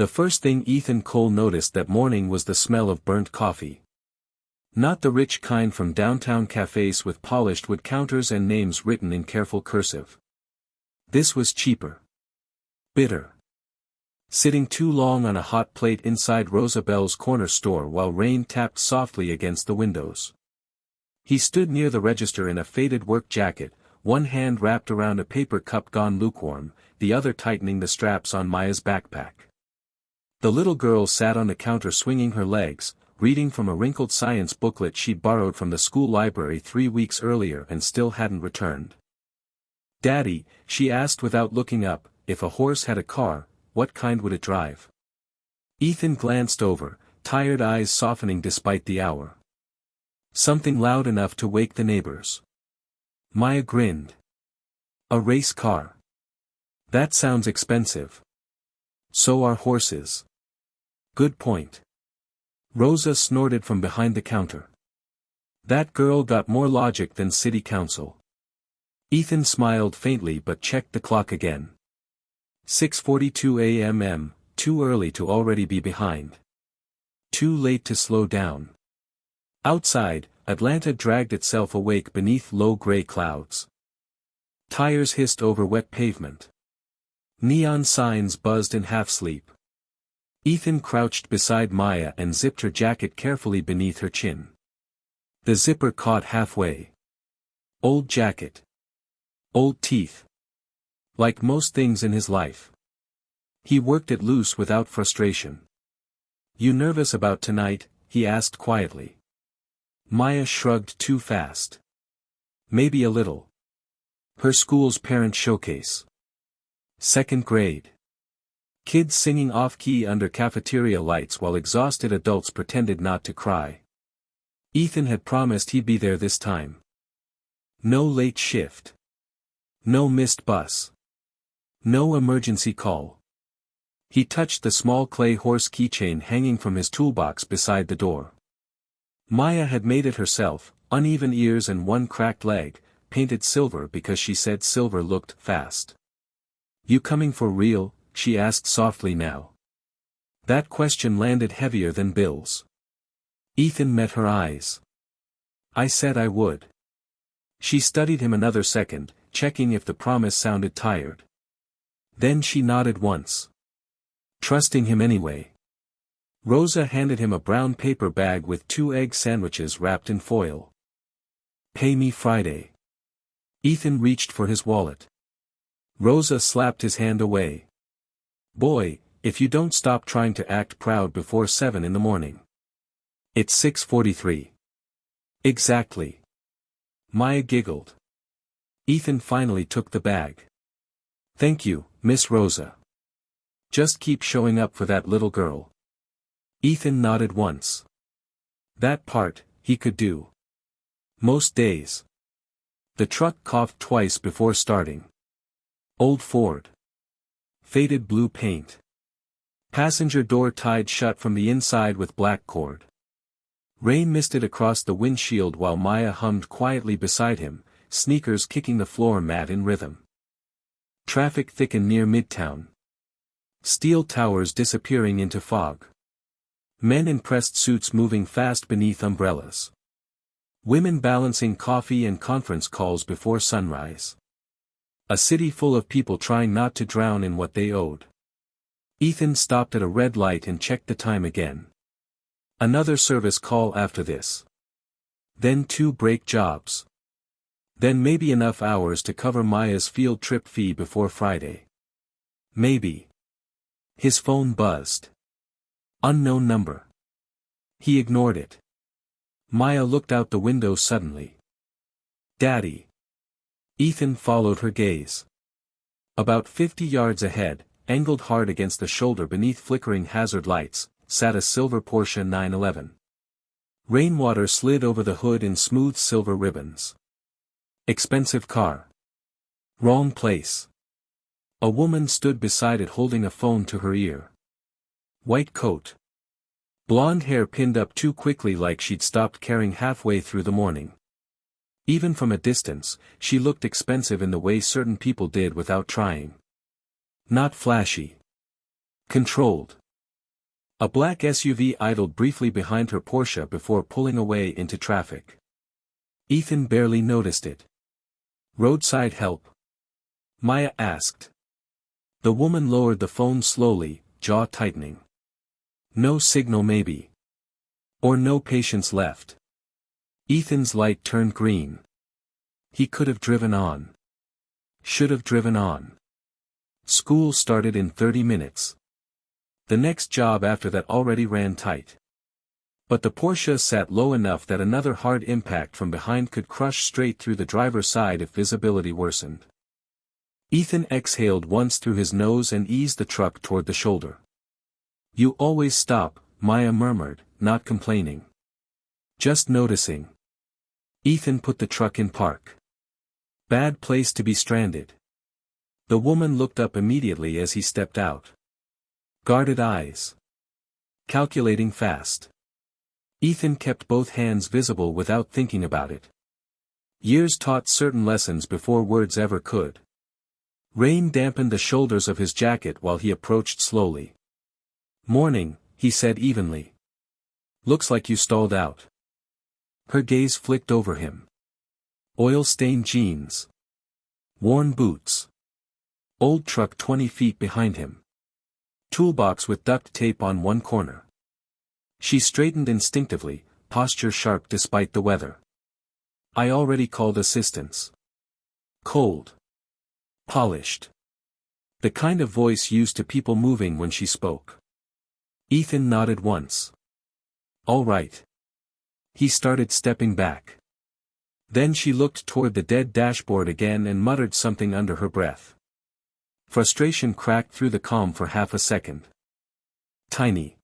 The first thing Ethan Cole noticed that morning was the smell of burnt coffee. Not the rich kind from downtown cafes with polished wood counters and names written in careful cursive. This was cheaper. Bitter. Sitting too long on a hot plate inside Rosabelle's corner store while rain tapped softly against the windows. He stood near the register in a faded work jacket, one hand wrapped around a paper cup gone lukewarm, the other tightening the straps on Maya's backpack. The little girl sat on the counter swinging her legs, reading from a wrinkled science booklet she'd borrowed from the school library 3 weeks earlier and still hadn't returned. "Daddy," she asked without looking up, "if a horse had a car, what kind would it drive?" Ethan glanced over, tired eyes softening despite the hour. "Something loud enough to wake the neighbors." Maya grinned. "A race car. That sounds expensive. So are horses." "Good point." Rosa snorted from behind the counter. "That girl got more logic than city council." Ethan smiled faintly but checked the clock again. 6:42 a.m. Too early to already be behind. Too late to slow down. Outside, Atlanta dragged itself awake beneath low gray clouds. Tires hissed over wet pavement. Neon signs buzzed in half-sleep. Ethan crouched beside Maya and zipped her jacket carefully beneath her chin. The zipper caught halfway. Old jacket. Old teeth. Like most things in his life. He worked it loose without frustration. "You nervous about tonight?" he asked quietly. Maya shrugged too fast. "Maybe a little." Her school's parent showcase. 2nd grade. Kids singing off-key under cafeteria lights while exhausted adults pretended not to cry. Ethan had promised he'd be there this time. No late shift. No missed bus. No emergency call. He touched the small clay horse keychain hanging from his toolbox beside the door. Maya had made it herself, uneven ears and one cracked leg, painted silver because she said silver looked fast. "You coming for real?" she asked softly now. That question landed heavier than bills. Ethan met her eyes. "I said I would." She studied him another second, checking if the promise sounded tired. Then she nodded once. Trusting him anyway. Rosa handed him a brown paper bag with 2 egg sandwiches wrapped in foil. "Pay me Friday." Ethan reached for his wallet. Rosa slapped his hand away. "Boy, if you don't stop trying to act proud before 7 in the morning. It's 6:43. Exactly." Maya giggled. Ethan finally took the bag. "Thank you, Miss Rosa. Just keep showing up for that little girl." Ethan nodded once. That part, he could do. Most days. The truck coughed twice before starting. Old Ford. Faded blue paint. Passenger door tied shut from the inside with black cord. Rain misted across the windshield while Maya hummed quietly beside him, sneakers kicking the floor mat in rhythm. Traffic thickened near Midtown. Steel towers disappearing into fog. Men in pressed suits moving fast beneath umbrellas. Women balancing coffee and conference calls before sunrise. A city full of people trying not to drown in what they owed. Ethan stopped at a red light and checked the time again. Another service call after this. Then 2 break jobs. Then maybe enough hours to cover Maya's field trip fee before Friday. Maybe. His phone buzzed. Unknown number. He ignored it. Maya looked out the window suddenly. "Daddy." Ethan followed her gaze. About 50 yards ahead, angled hard against the shoulder beneath flickering hazard lights, sat a silver Porsche 911. Rainwater slid over the hood in smooth silver ribbons. Expensive car. Wrong place. A woman stood beside it holding a phone to her ear. White coat. Blonde hair pinned up too quickly like she'd stopped caring halfway through the morning. Even from a distance, she looked expensive in the way certain people did without trying. Not flashy. Controlled. A black SUV idled briefly behind her Porsche before pulling away into traffic. Ethan barely noticed it. "Roadside help?" Maya asked. The woman lowered the phone slowly, jaw tightening. "No signal maybe. Or no patience left." Ethan's light turned green. He could have driven on. Should have driven on. School started in 30 minutes. The next job after that already ran tight. But the Porsche sat low enough that another hard impact from behind could crush straight through the driver's side if visibility worsened. Ethan exhaled once through his nose and eased the truck toward the shoulder. "You always stop," Maya murmured, not complaining. "Just noticing." Ethan put the truck in park. Bad place to be stranded. The woman looked up immediately as he stepped out. Guarded eyes. Calculating fast. Ethan kept both hands visible without thinking about it. Years taught certain lessons before words ever could. Rain dampened the shoulders of his jacket while he approached slowly. "Morning," he said evenly. "Looks like you stalled out." Her gaze flicked over him. Oil-stained jeans. Worn boots. Old truck 20 feet behind him. Toolbox with duct tape on one corner. She straightened instinctively, posture sharp despite the weather. "I already called assistance." Cold. Polished. The kind of voice used to people moving when she spoke. Ethan nodded once. "All right." He started stepping back. Then she looked toward the dead dashboard again and muttered something under her breath. Frustration cracked through the calm for half a second. Tiny.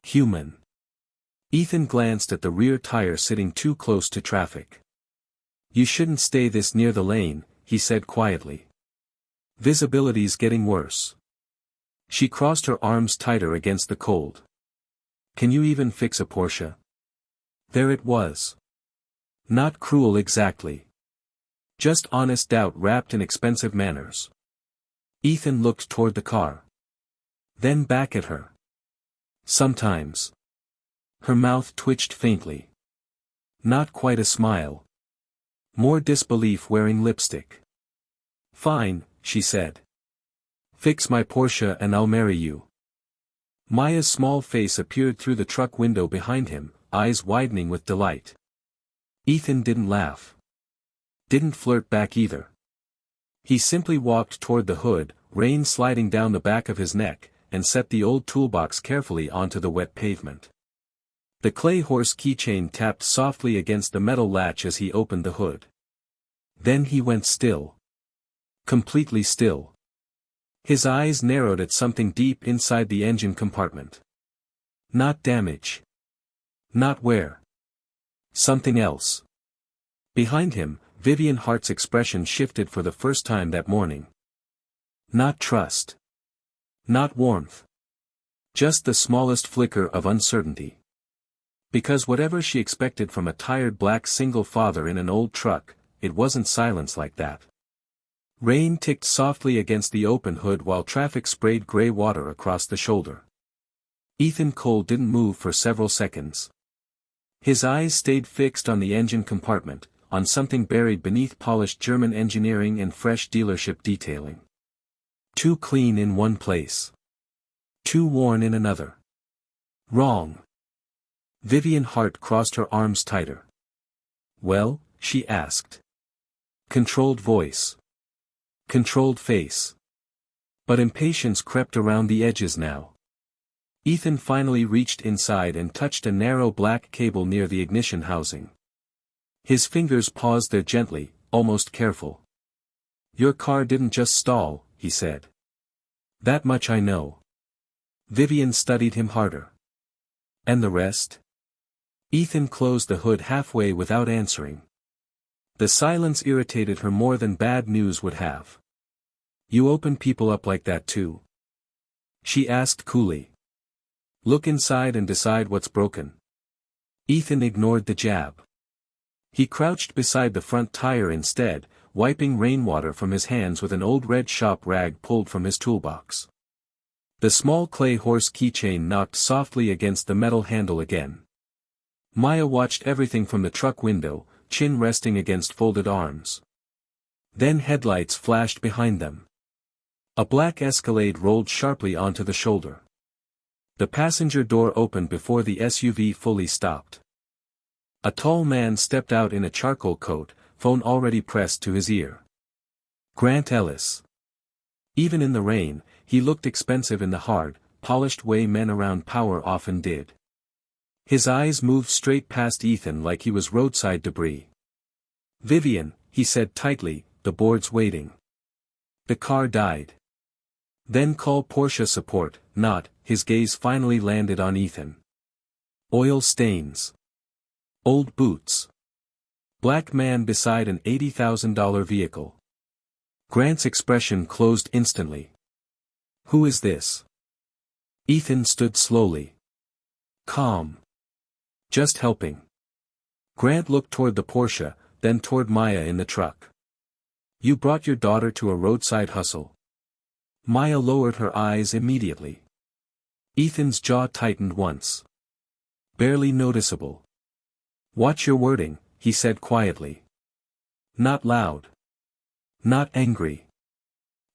Human. Ethan glanced at the rear tire sitting too close to traffic. "You shouldn't stay this near the lane," he said quietly. "Visibility's getting worse." She crossed her arms tighter against the cold. "Can you even fix a Porsche?" There it was. Not cruel exactly. Just honest doubt wrapped in expensive manners. Ethan looked toward the car. Then back at her. Sometimes. Her mouth twitched faintly. Not quite a smile. More disbelief wearing lipstick. "Fine," she said. "Fix my Porsche and I'll marry you." Maya's small face appeared through the truck window behind him, eyes widening with delight. Ethan didn't laugh. Didn't flirt back either. He simply walked toward the hood, rain sliding down the back of his neck, and set the old toolbox carefully onto the wet pavement. The clay horse keychain tapped softly against the metal latch as he opened the hood. Then he went still. Completely still. His eyes narrowed at something deep inside the engine compartment. Not damage. Not wear. Something else. Behind him, Vivian Hart's expression shifted for the first time that morning. Not trust. Not warmth. Just the smallest flicker of uncertainty. Because whatever she expected from a tired black single father in an old truck, it wasn't silence like that. Rain ticked softly against the open hood while traffic sprayed gray water across the shoulder. Ethan Cole didn't move for several seconds. His eyes stayed fixed on the engine compartment, on something buried beneath polished German engineering and fresh dealership detailing. Too clean in one place. Too worn in another. Wrong. Vivian Hart crossed her arms tighter. "Well?" she asked. Controlled voice. Controlled face. But impatience crept around the edges now. Ethan finally reached inside and touched a narrow black cable near the ignition housing. His fingers paused there gently, almost careful. "Your car didn't just stall," he said. "That much I know." Vivian studied him harder. "And the rest?" Ethan closed the hood halfway without answering. The silence irritated her more than bad news would have. "You open people up like that too?" she asked coolly. "Look inside and decide what's broken." Ethan ignored the jab. He crouched beside the front tire instead, wiping rainwater from his hands with an old red shop rag pulled from his toolbox. The small clay horse keychain knocked softly against the metal handle again. Maya watched everything from the truck window, chin resting against folded arms. Then headlights flashed behind them. A black Escalade rolled sharply onto the shoulder. The passenger door opened before the SUV fully stopped. A tall man stepped out in a charcoal coat, phone already pressed to his ear. Grant Ellis. Even in the rain, he looked expensive in the hard, polished way men around power often did. His eyes moved straight past Ethan like he was roadside debris. "Vivian," he said tightly, "the board's waiting." The car died. "Then call Porsche support," not, his gaze finally landed on Ethan. Oil stains. Old boots. Black man beside an $80,000 vehicle. Grant's expression closed instantly. "Who is this?" Ethan stood slowly. Calm. "Just helping." Grant looked toward the Porsche, then toward Maya in the truck. "You brought your daughter to a roadside hustle?" Maya lowered her eyes immediately. Ethan's jaw tightened once. "Barely noticeable." "Watch your wording," he said quietly. Not loud. Not angry.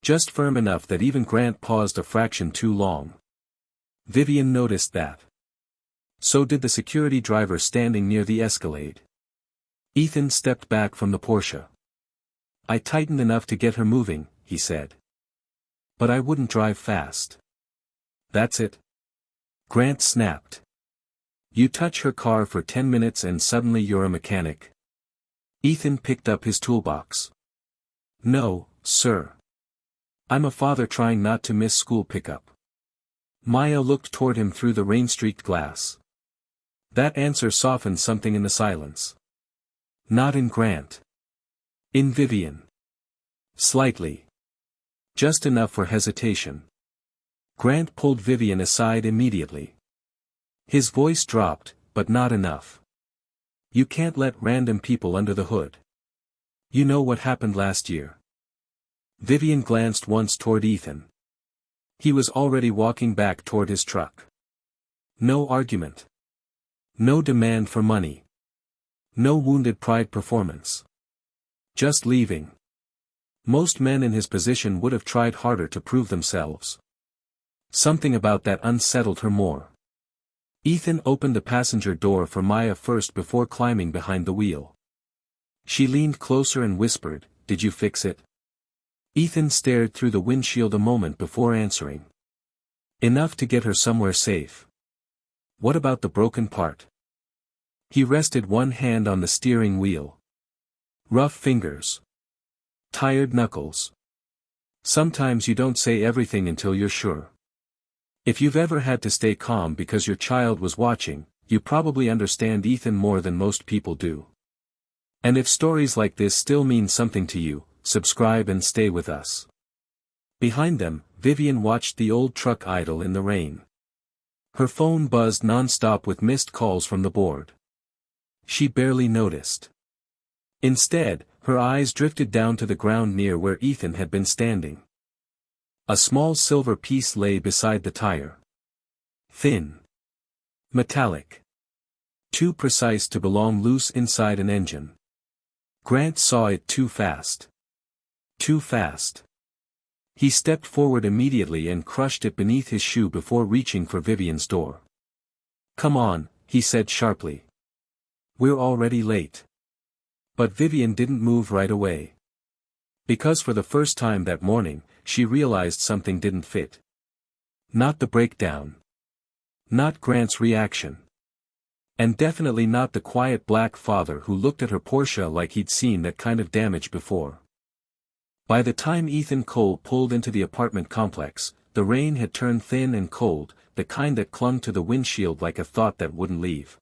Just firm enough that even Grant paused a fraction too long. Vivian noticed that. So did the security driver standing near the Escalade. Ethan stepped back from the Porsche. "I tightened enough to get her moving," he said. "But I wouldn't drive fast." "That's it?" Grant snapped. "You touch her car for 10 minutes and suddenly you're a mechanic." Ethan picked up his toolbox. "No, sir. I'm a father trying not to miss school pickup." Maya looked toward him through the rain-streaked glass. That answer softened something in the silence. Not in Grant. In Vivian. Slightly. Just enough for hesitation. Grant pulled Vivian aside immediately. His voice dropped, but not enough. "You can't let random people under the hood. You know what happened last year." Vivian glanced once toward Ethan. He was already walking back toward his truck. No argument. No demand for money. No wounded pride performance. Just leaving. Most men in his position would have tried harder to prove themselves. Something about that unsettled her more. Ethan opened the passenger door for Maya first before climbing behind the wheel. She leaned closer and whispered, "Did you fix it?" Ethan stared through the windshield a moment before answering. "Enough to get her somewhere safe." "What about the broken part?" He rested one hand on the steering wheel. Rough fingers. Tired knuckles. Sometimes you don't say everything until you're sure. If you've ever had to stay calm because your child was watching, you probably understand Ethan more than most people do. And if stories like this still mean something to you, subscribe and stay with us. Behind them, Vivian watched the old truck idle in the rain. Her phone buzzed non-stop with missed calls from the board. She barely noticed. Instead, her eyes drifted down to the ground near where Ethan had been standing. A small silver piece lay beside the tire. Thin. Metallic. Too precise to belong loose inside an engine. Grant saw it too fast. Too fast. He stepped forward immediately and crushed it beneath his shoe before reaching for Vivian's door. "Come on," he said sharply. "We're already late." But Vivian didn't move right away. Because for the first time that morning, she realized something didn't fit. Not the breakdown. Not Grant's reaction. And definitely not the quiet black father who looked at her Porsche like he'd seen that kind of damage before. By the time Ethan Cole pulled into the apartment complex, the rain had turned thin and cold, the kind that clung to the windshield like a thought that wouldn't leave.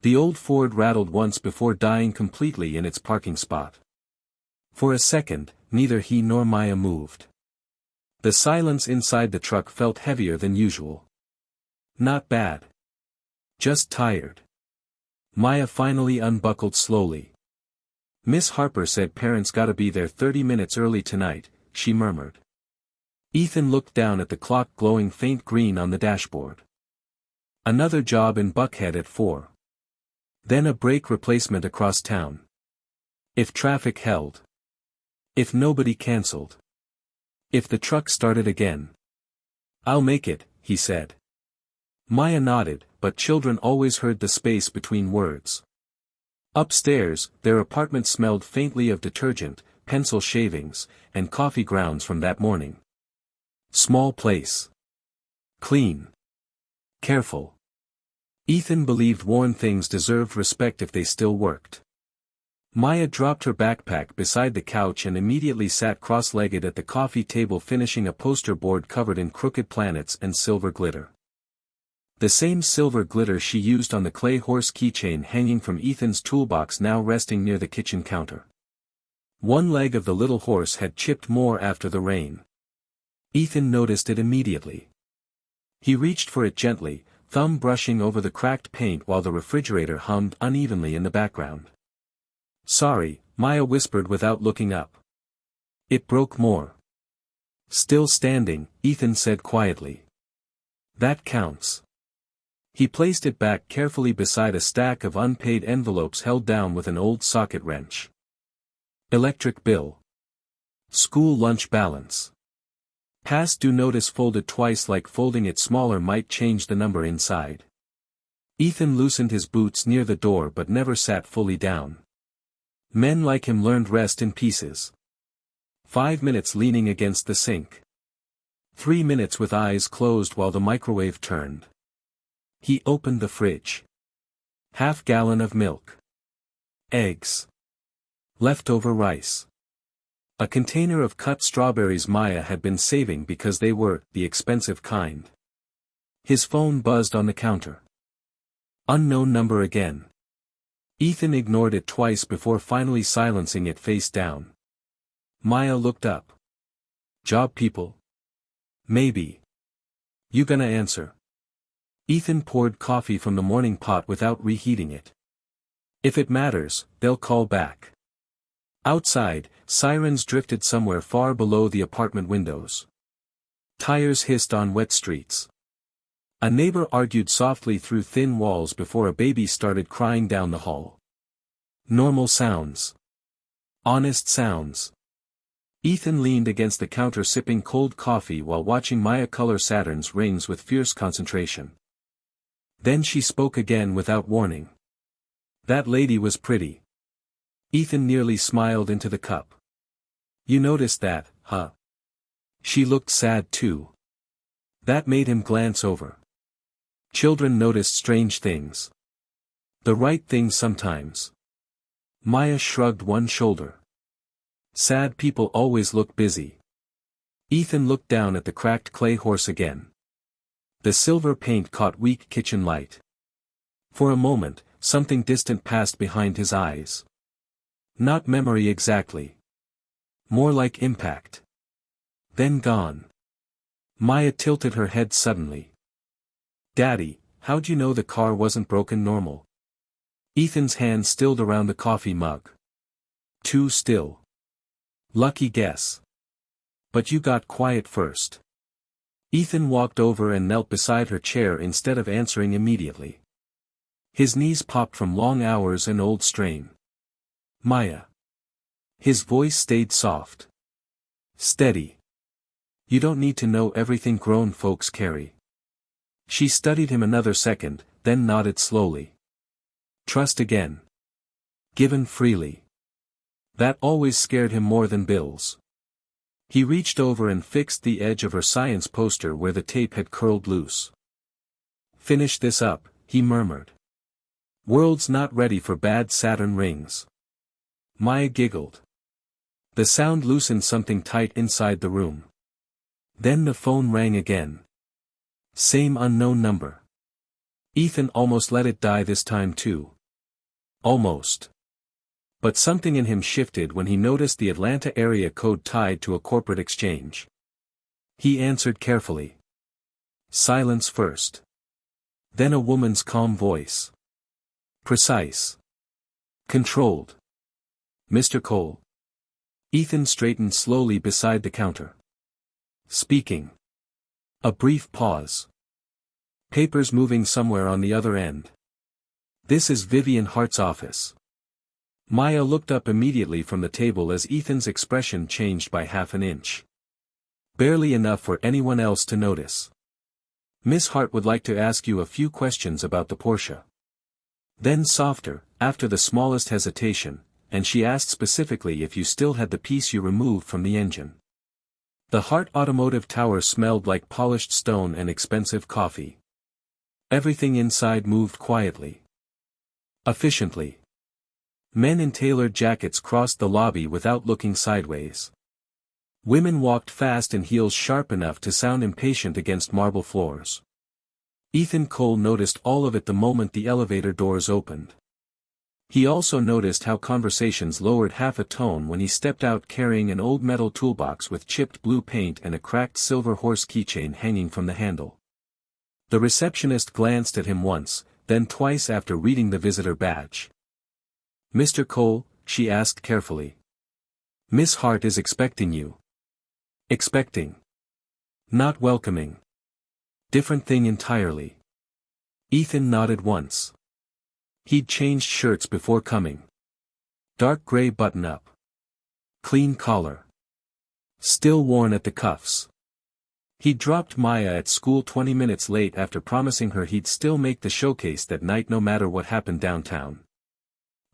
The old Ford rattled once before dying completely in its parking spot. For a second, neither he nor Maya moved. The silence inside the truck felt heavier than usual. Not bad. Just tired. Maya finally unbuckled slowly. "Miss Harper said parents gotta be there 30 minutes early tonight," she murmured. Ethan looked down at the clock glowing faint green on the dashboard. Another job in Buckhead at 4. Then a brake replacement across town. If traffic held. If nobody cancelled. If the truck started again. "I'll make it," he said. Maya nodded, but children always heard the space between words. Upstairs, their apartment smelled faintly of detergent, pencil shavings, and coffee grounds from that morning. Small place. Clean. Careful. Ethan believed worn things deserved respect if they still worked. Maya dropped her backpack beside the couch and immediately sat cross-legged at the coffee table finishing a poster board covered in crooked planets and silver glitter. The same silver glitter she used on the clay horse keychain hanging from Ethan's toolbox now resting near the kitchen counter. One leg of the little horse had chipped more after the rain. Ethan noticed it immediately. He reached for it gently, thumb brushing over the cracked paint while the refrigerator hummed unevenly in the background. "Sorry," Maya whispered without looking up. "It broke more." Still standing, Ethan said quietly. "That counts." He placed it back carefully beside a stack of unpaid envelopes held down with an old socket wrench. Electric bill. School lunch balance. Past due notice folded twice like folding it smaller might change the number inside. Ethan loosened his boots near the door but never sat fully down. Men like him learned rest in pieces. 5 minutes leaning against the sink. 3 minutes with eyes closed while the microwave turned. He opened the fridge. Half-gallon of milk. Eggs. Leftover rice. A container of cut strawberries Maya had been saving because they were the expensive kind. His phone buzzed on the counter. Unknown number again. Ethan ignored it twice before finally silencing it face down. Maya looked up. "Job people?" "Maybe. You gonna answer?" Ethan poured coffee from the morning pot without reheating it. "If it matters, they'll call back." Outside, sirens drifted somewhere far below the apartment windows. Tires hissed on wet streets. A neighbor argued softly through thin walls before a baby started crying down the hall. Normal sounds. Honest sounds. Ethan leaned against the counter sipping cold coffee while watching Maya color Saturn's rings with fierce concentration. Then she spoke again without warning. "That lady was pretty." Ethan nearly smiled into the cup. "You noticed that, huh?" She looked sad too. That made him glance over. Children noticed strange things. The right thing sometimes. Maya shrugged one shoulder. Sad people always look busy. Ethan looked down at the cracked clay horse again. The silver paint caught weak kitchen light. For a moment, something distant passed behind his eyes. Not memory exactly. More like impact. Then gone. Maya tilted her head suddenly. "Daddy, how'd you know the car wasn't broken normal?" Ethan's hand stilled around the coffee mug. "Too still." "Lucky guess. But you got quiet first." Ethan walked over and knelt beside her chair instead of answering immediately. His knees popped from long hours and old strain. "Maya." His voice stayed soft. Steady. "You don't need to know everything grown folks carry." She studied him another second, then nodded slowly. "Trust again. Given freely." That always scared him more than bills. He reached over and fixed the edge of her science poster where the tape had curled loose. "Finish this up," he murmured. "World's not ready for bad Saturn rings." Maya giggled. The sound loosened something tight inside the room. Then the phone rang again. Same unknown number. Ethan almost let it die this time too. Almost. But something in him shifted when he noticed the Atlanta area code tied to a corporate exchange. He answered carefully. Silence first. Then a woman's calm voice. Precise. Controlled. "Mr. Cole." Ethan straightened slowly beside the counter. Speaking. A brief pause. Papers moving somewhere on the other end. This is Vivian Hart's office. Maya looked up immediately from the table as Ethan's expression changed by half an inch. Barely enough for anyone else to notice. Miss Hart would like to ask you a few questions about the Porsche. Then softer, after the smallest hesitation, and she asked specifically if you still had the piece you removed from the engine. The Hart Automotive Tower smelled like polished stone and expensive coffee. Everything inside moved quietly. Efficiently. Men in tailored jackets crossed the lobby without looking sideways. Women walked fast in heels sharp enough to sound impatient against marble floors. Ethan Cole noticed all of it the moment the elevator doors opened. He also noticed how conversations lowered half a tone when he stepped out carrying an old metal toolbox with chipped blue paint and a cracked silver horse keychain hanging from the handle. The receptionist glanced at him once, then twice after reading the visitor badge. "Mr. Cole," she asked carefully. "Miss Hart is expecting you." Expecting. Not welcoming. Different thing entirely. Ethan nodded once. He'd changed shirts before coming. Dark gray button-up. Clean collar. Still worn at the cuffs. He'd dropped Maya at school 20 minutes late after promising her he'd still make the showcase that night no matter what happened downtown.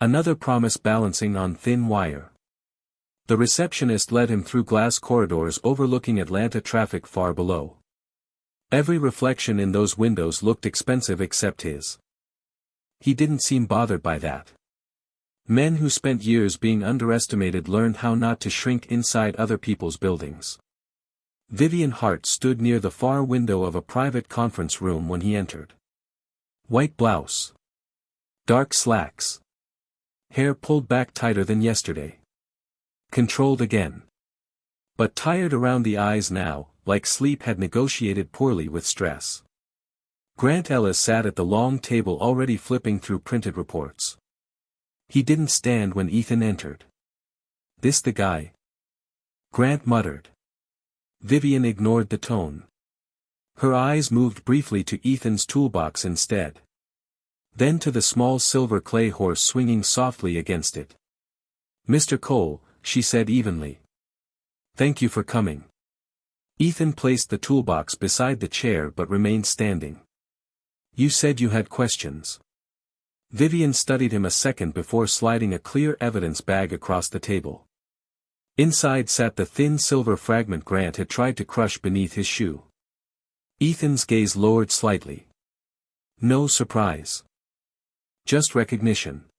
Another promise balancing on thin wire. The receptionist led him through glass corridors overlooking Atlanta traffic far below. Every reflection in those windows looked expensive except his. He didn't seem bothered by that. Men who spent years being underestimated learned how not to shrink inside other people's buildings. Vivian Hart stood near the far window of a private conference room when he entered. White blouse. Dark slacks. Hair pulled back tighter than yesterday. Controlled again. But tired around the eyes now, like sleep had negotiated poorly with stress. Grant Ellis sat at the long table already flipping through printed reports. He didn't stand when Ethan entered. "This the guy?" Grant muttered. Vivian ignored the tone. Her eyes moved briefly to Ethan's toolbox instead. Then to the small silver clay horse swinging softly against it. "Mr. Cole," she said evenly. "Thank you for coming." Ethan placed the toolbox beside the chair but remained standing. "You said you had questions." Vivian studied him a second before sliding a clear evidence bag across the table. Inside sat the thin silver fragment Grant had tried to crush beneath his shoe. Ethan's gaze lowered slightly. "No surprise. Just recognition."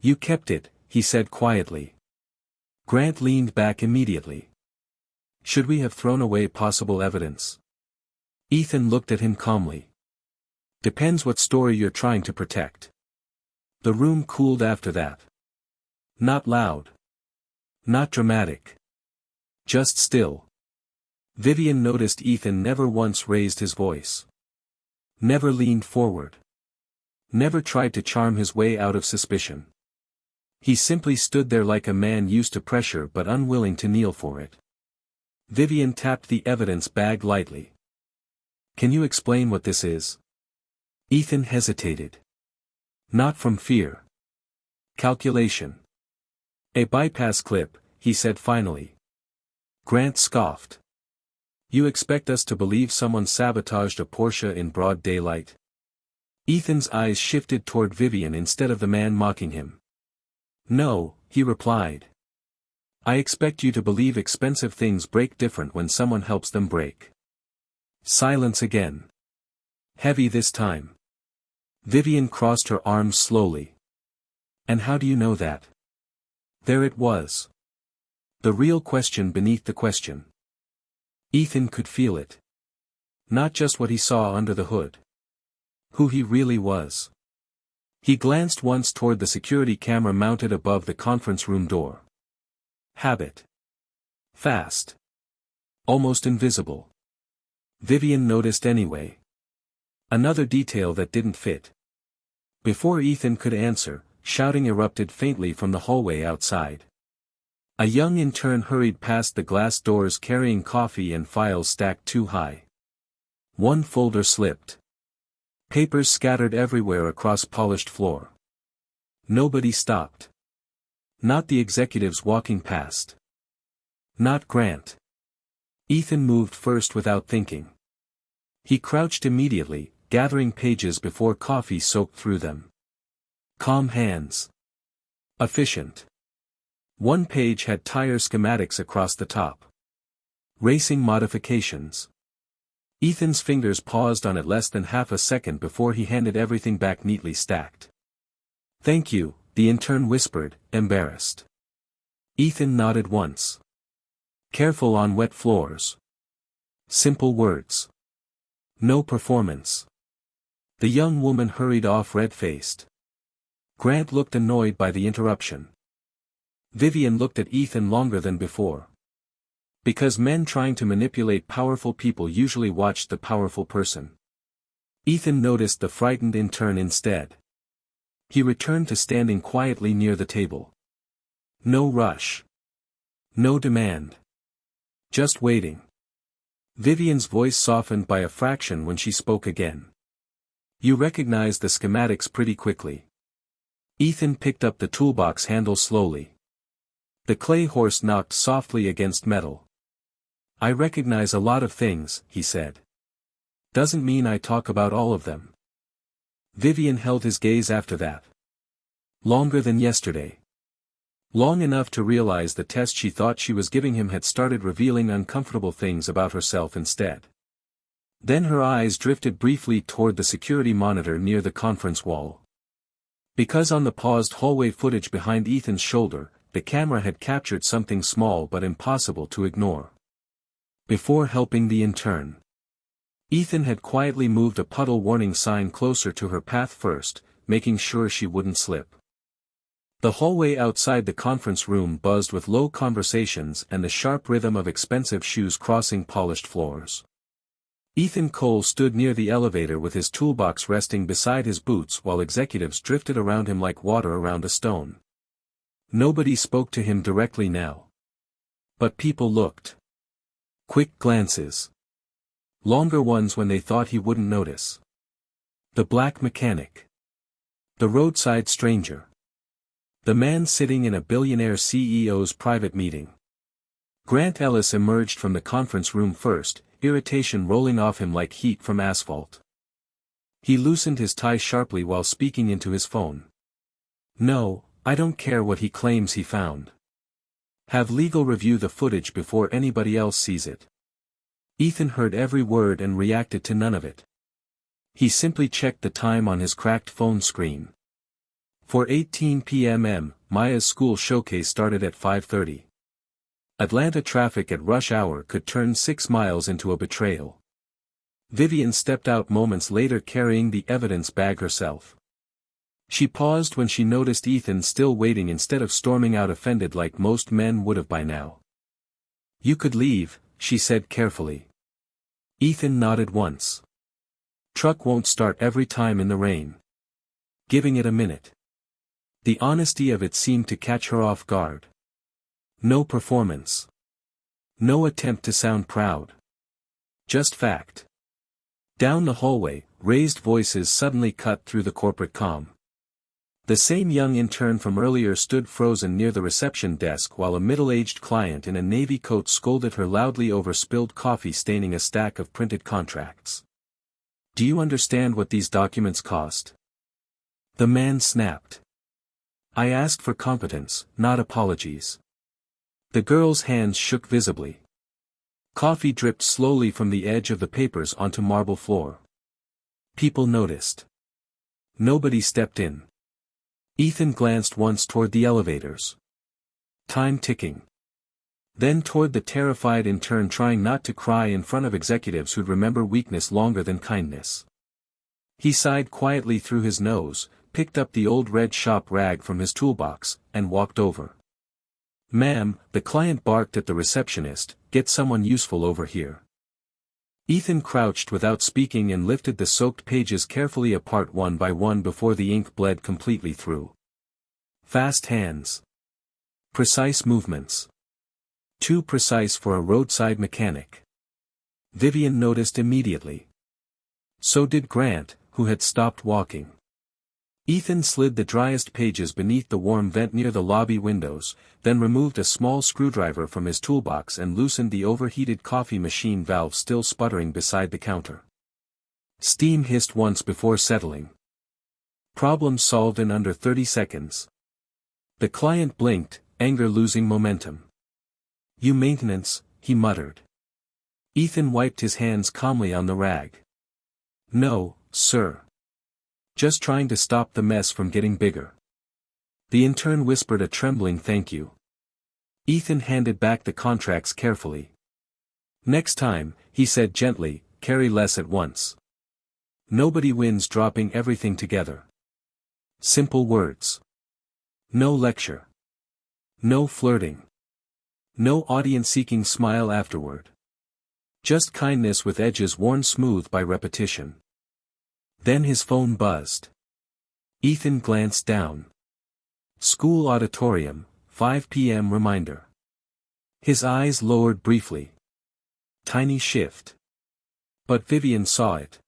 "You kept it," he said quietly. Grant leaned back immediately. "Should we have thrown away possible evidence?" Ethan looked at him calmly. "Depends what story you're trying to protect." The room cooled after that. Not loud. Not dramatic. Just still. Vivian noticed Ethan never once raised his voice. Never leaned forward. Never tried to charm his way out of suspicion. He simply stood there like a man used to pressure but unwilling to kneel for it. Vivian tapped the evidence bag lightly. "Can you explain what this is?" Ethan hesitated. Not from fear. Calculation. "A bypass clip," he said finally. Grant scoffed. "You expect us to believe someone sabotaged a Porsche in broad daylight?" Ethan's eyes shifted toward Vivian instead of the man mocking him. "No," he replied. "I expect you to believe expensive things break different when someone helps them break." Silence again. Heavy this time. Vivian crossed her arms slowly. "And how do you know that?" There it was. The real question beneath the question. Ethan could feel it. Not just what he saw under the hood. Who he really was. He glanced once toward the security camera mounted above the conference room door. Habit. Fast. Almost invisible. Vivian noticed anyway. Another detail that didn't fit. Before Ethan could answer, shouting erupted faintly from the hallway outside. A young intern hurried past the glass doors carrying coffee and files stacked too high. One folder slipped. Papers scattered everywhere across polished floor. Nobody stopped. Not the executives walking past. Not Grant. Ethan moved first without thinking. He crouched immediately, gathering pages before coffee soaked through them. Calm hands. Efficient. One page had tire schematics across the top. Racing modifications. Ethan's fingers paused on it less than half a second before he handed everything back neatly stacked. "Thank you," the intern whispered, embarrassed. Ethan nodded once. "Careful on wet floors." Simple words. No performance. The young woman hurried off red-faced. Grant looked annoyed by the interruption. Vivian looked at Ethan longer than before. Because men trying to manipulate powerful people usually watched the powerful person. Ethan noticed the frightened intern instead. He returned to standing quietly near the table. No rush. No demand. Just waiting. Vivian's voice softened by a fraction when she spoke again. "You recognize the schematics pretty quickly." Ethan picked up the toolbox handle slowly. The clay horse knocked softly against metal. "I recognize a lot of things," he said. "Doesn't mean I talk about all of them." Vivian held his gaze after that. Longer than yesterday. Long enough to realize the test she thought she was giving him had started revealing uncomfortable things about herself instead. Then her eyes drifted briefly toward the security monitor near the conference wall. Because on the paused hallway footage behind Ethan's shoulder, the camera had captured something small but impossible to ignore. Before helping the intern, Ethan had quietly moved a puddle warning sign closer to her path first, making sure she wouldn't slip. The hallway outside the conference room buzzed with low conversations and the sharp rhythm of expensive shoes crossing polished floors. Ethan Cole stood near the elevator with his toolbox resting beside his boots while executives drifted around him like water around a stone. Nobody spoke to him directly now. But people looked. Quick glances. Longer ones when they thought he wouldn't notice. The black mechanic. The roadside stranger. The man sitting in a billionaire CEO's private meeting. Grant Ellis emerged from the conference room first, irritation rolling off him like heat from asphalt. He loosened his tie sharply while speaking into his phone. "No, I don't care what he claims he found. Have legal review the footage before anybody else sees it." Ethan heard every word and reacted to none of it. He simply checked the time on his cracked phone screen. 4:18 p.m. Maya's school showcase started at 5:30. Atlanta traffic at rush hour could turn 6 miles into a betrayal. Vivian stepped out moments later carrying the evidence bag herself. She paused when she noticed Ethan still waiting instead of storming out offended like most men would have by now. "You could leave," she said carefully. Ethan nodded once. "Truck won't start every time in the rain." Giving it a minute. The honesty of it seemed to catch her off guard. No performance. No attempt to sound proud. Just fact. Down the hallway, raised voices suddenly cut through the corporate calm. The same young intern from earlier stood frozen near the reception desk while a middle-aged client in a navy coat scolded her loudly over spilled coffee staining a stack of printed contracts. "Do you understand what these documents cost?" The man snapped. "I asked for competence, not apologies." The girl's hands shook visibly. Coffee dripped slowly from the edge of the papers onto marble floor. People noticed. Nobody stepped in. Ethan glanced once toward the elevators. Time ticking. Then toward the terrified intern trying not to cry in front of executives who'd remember weakness longer than kindness. He sighed quietly through his nose, picked up the old red shop rag from his toolbox, and walked over. "Ma'am," the client barked at the receptionist, "get someone useful over here." Ethan crouched without speaking and lifted the soaked pages carefully apart one by one before the ink bled completely through. Fast hands. Precise movements. Too precise for a roadside mechanic. Vivian noticed immediately. So did Grant, who had stopped walking. Ethan slid the driest pages beneath the warm vent near the lobby windows, then removed a small screwdriver from his toolbox and loosened the overheated coffee machine valve still sputtering beside the counter. Steam hissed once before settling. Problem solved in under 30 seconds. The client blinked, anger losing momentum. "You maintenance," he muttered. Ethan wiped his hands calmly on the rag. "No, sir. Just trying to stop the mess from getting bigger." The intern whispered a trembling thank you. Ethan handed back the contracts carefully. "Next time," he said gently, "carry less at once. Nobody wins dropping everything together." Simple words. No lecture. No flirting. No audience-seeking smile afterward. Just kindness with edges worn smooth by repetition. Then his phone buzzed. Ethan glanced down. School auditorium, 5 p.m. reminder. His eyes lowered briefly. Tiny shift. But Vivian saw it.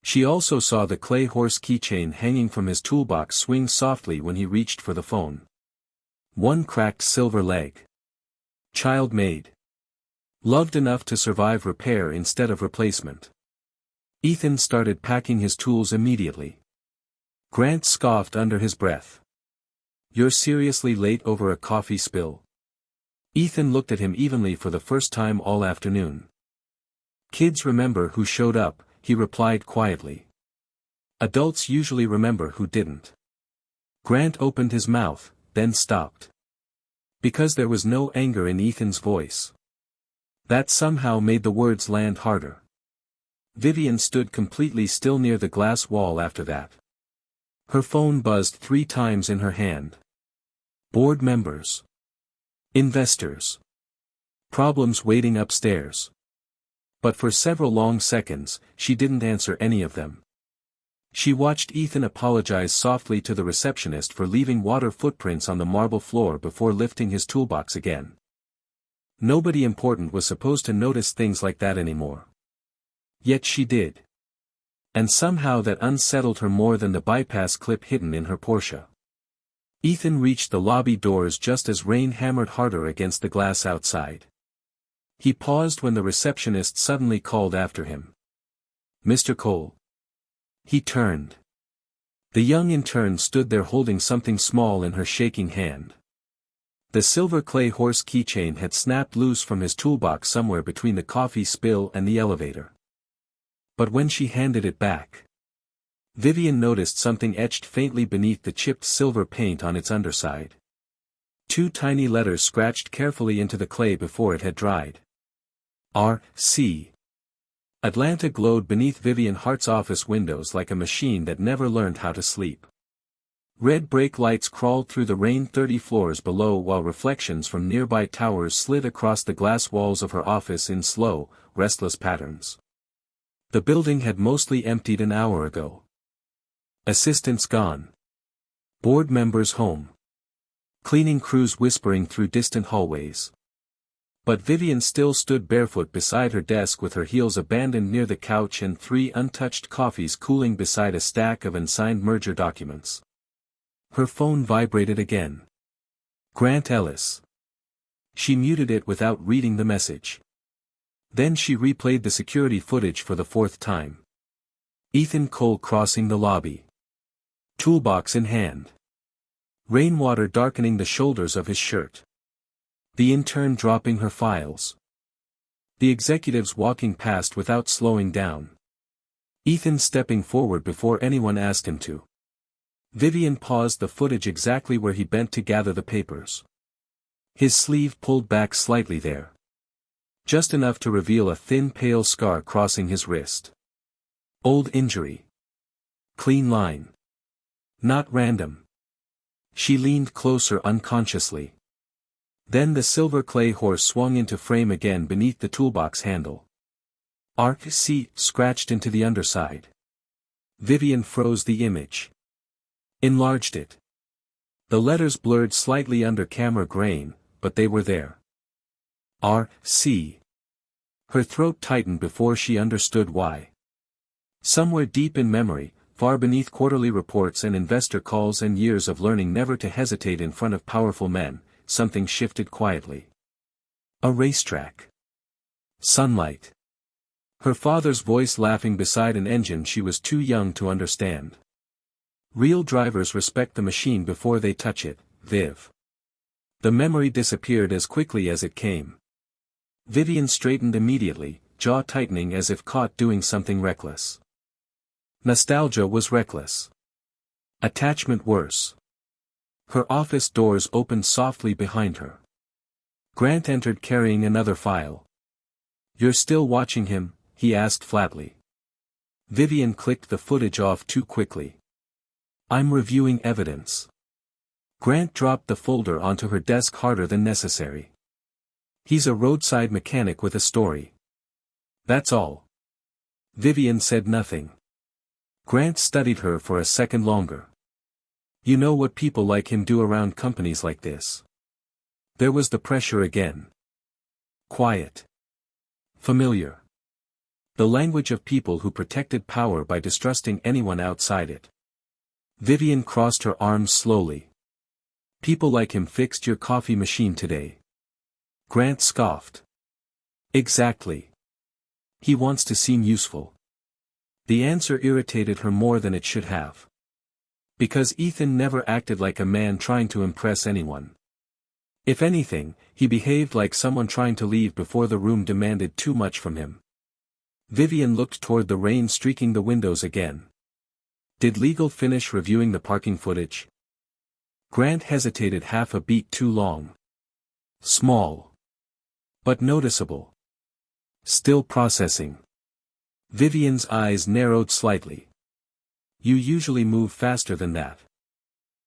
She also saw the clay horse keychain hanging from his toolbox swing softly when he reached for the phone. One cracked silver leg. Child-made. Loved enough to survive repair instead of replacement. Ethan started packing his tools immediately. Grant scoffed under his breath. "You're seriously late over a coffee spill?" Ethan looked at him evenly for the first time all afternoon. "Kids remember who showed up," he replied quietly. "Adults usually remember who didn't." Grant opened his mouth, then stopped. Because there was no anger in Ethan's voice. That somehow made the words land harder. Vivian stood completely still near the glass wall after that. Her phone buzzed 3 times in her hand. Board members. Investors. Problems waiting upstairs. But for several long seconds, she didn't answer any of them. She watched Ethan apologize softly to the receptionist for leaving water footprints on the marble floor before lifting his toolbox again. Nobody important was supposed to notice things like that anymore. Yet she did. And somehow that unsettled her more than the bypass clip hidden in her Porsche. Ethan reached the lobby doors just as rain hammered harder against the glass outside. He paused when the receptionist suddenly called after him. "Mr. Cole." He turned. The young intern stood there holding something small in her shaking hand. The silver clay horse keychain had snapped loose from his toolbox somewhere between the coffee spill and the elevator. But when she handed it back, Vivian noticed something etched faintly beneath the chipped silver paint on its underside. 2 tiny letters scratched carefully into the clay before it had dried. R.C. Atlanta glowed beneath Vivian Hart's office windows like a machine that never learned how to sleep. Red brake lights crawled through the rain 30 floors below while reflections from nearby towers slid across the glass walls of her office in slow, restless patterns. The building had mostly emptied an hour ago. Assistants gone. Board members home. Cleaning crews whispering through distant hallways. But Vivian still stood barefoot beside her desk with her heels abandoned near the couch and 3 untouched coffees cooling beside a stack of unsigned merger documents. Her phone vibrated again. Grant Ellis. She muted it without reading the message. Then she replayed the security footage for the 4th time. Ethan Cole crossing the lobby. Toolbox in hand. Rainwater darkening the shoulders of his shirt. The intern dropping her files. The executives walking past without slowing down. Ethan stepping forward before anyone asked him to. Vivian paused the footage exactly where he bent to gather the papers. His sleeve pulled back slightly there. Just enough to reveal a thin pale scar crossing his wrist. Old injury. Clean line. Not random. She leaned closer unconsciously. Then the silver clay horse swung into frame again beneath the toolbox handle. RC scratched into the underside. Vivian froze the image. Enlarged it. The letters blurred slightly under camera grain, but they were there. R.C. Her throat tightened before she understood why. Somewhere deep in memory, far beneath quarterly reports and investor calls and years of learning never to hesitate in front of powerful men, something shifted quietly. A racetrack. Sunlight. Her father's voice laughing beside an engine she was too young to understand. Real drivers respect the machine before they touch it, Viv. The memory disappeared as quickly as it came. Vivian straightened immediately, jaw tightening as if caught doing something reckless. Nostalgia was reckless. Attachment worse. Her office doors opened softly behind her. Grant entered carrying another file. "You're still watching him?" he asked flatly. Vivian clicked the footage off too quickly. "I'm reviewing evidence." Grant dropped the folder onto her desk harder than necessary. "He's a roadside mechanic with a story. That's all." Vivian said nothing. Grant studied her for a second longer. "You know what people like him do around companies like this." There was the pressure again. Quiet. Familiar. The language of people who protected power by distrusting anyone outside it. Vivian crossed her arms slowly. "People like him fixed your coffee machine today." Grant scoffed. "Exactly. He wants to seem useful." The answer irritated her more than it should have. Because Ethan never acted like a man trying to impress anyone. If anything, he behaved like someone trying to leave before the room demanded too much from him. Vivian looked toward the rain streaking the windows again. Did legal finish reviewing the parking footage? Grant hesitated half a beat too long. Small. But noticeable. Still processing. Vivian's eyes narrowed slightly. "You usually move faster than that."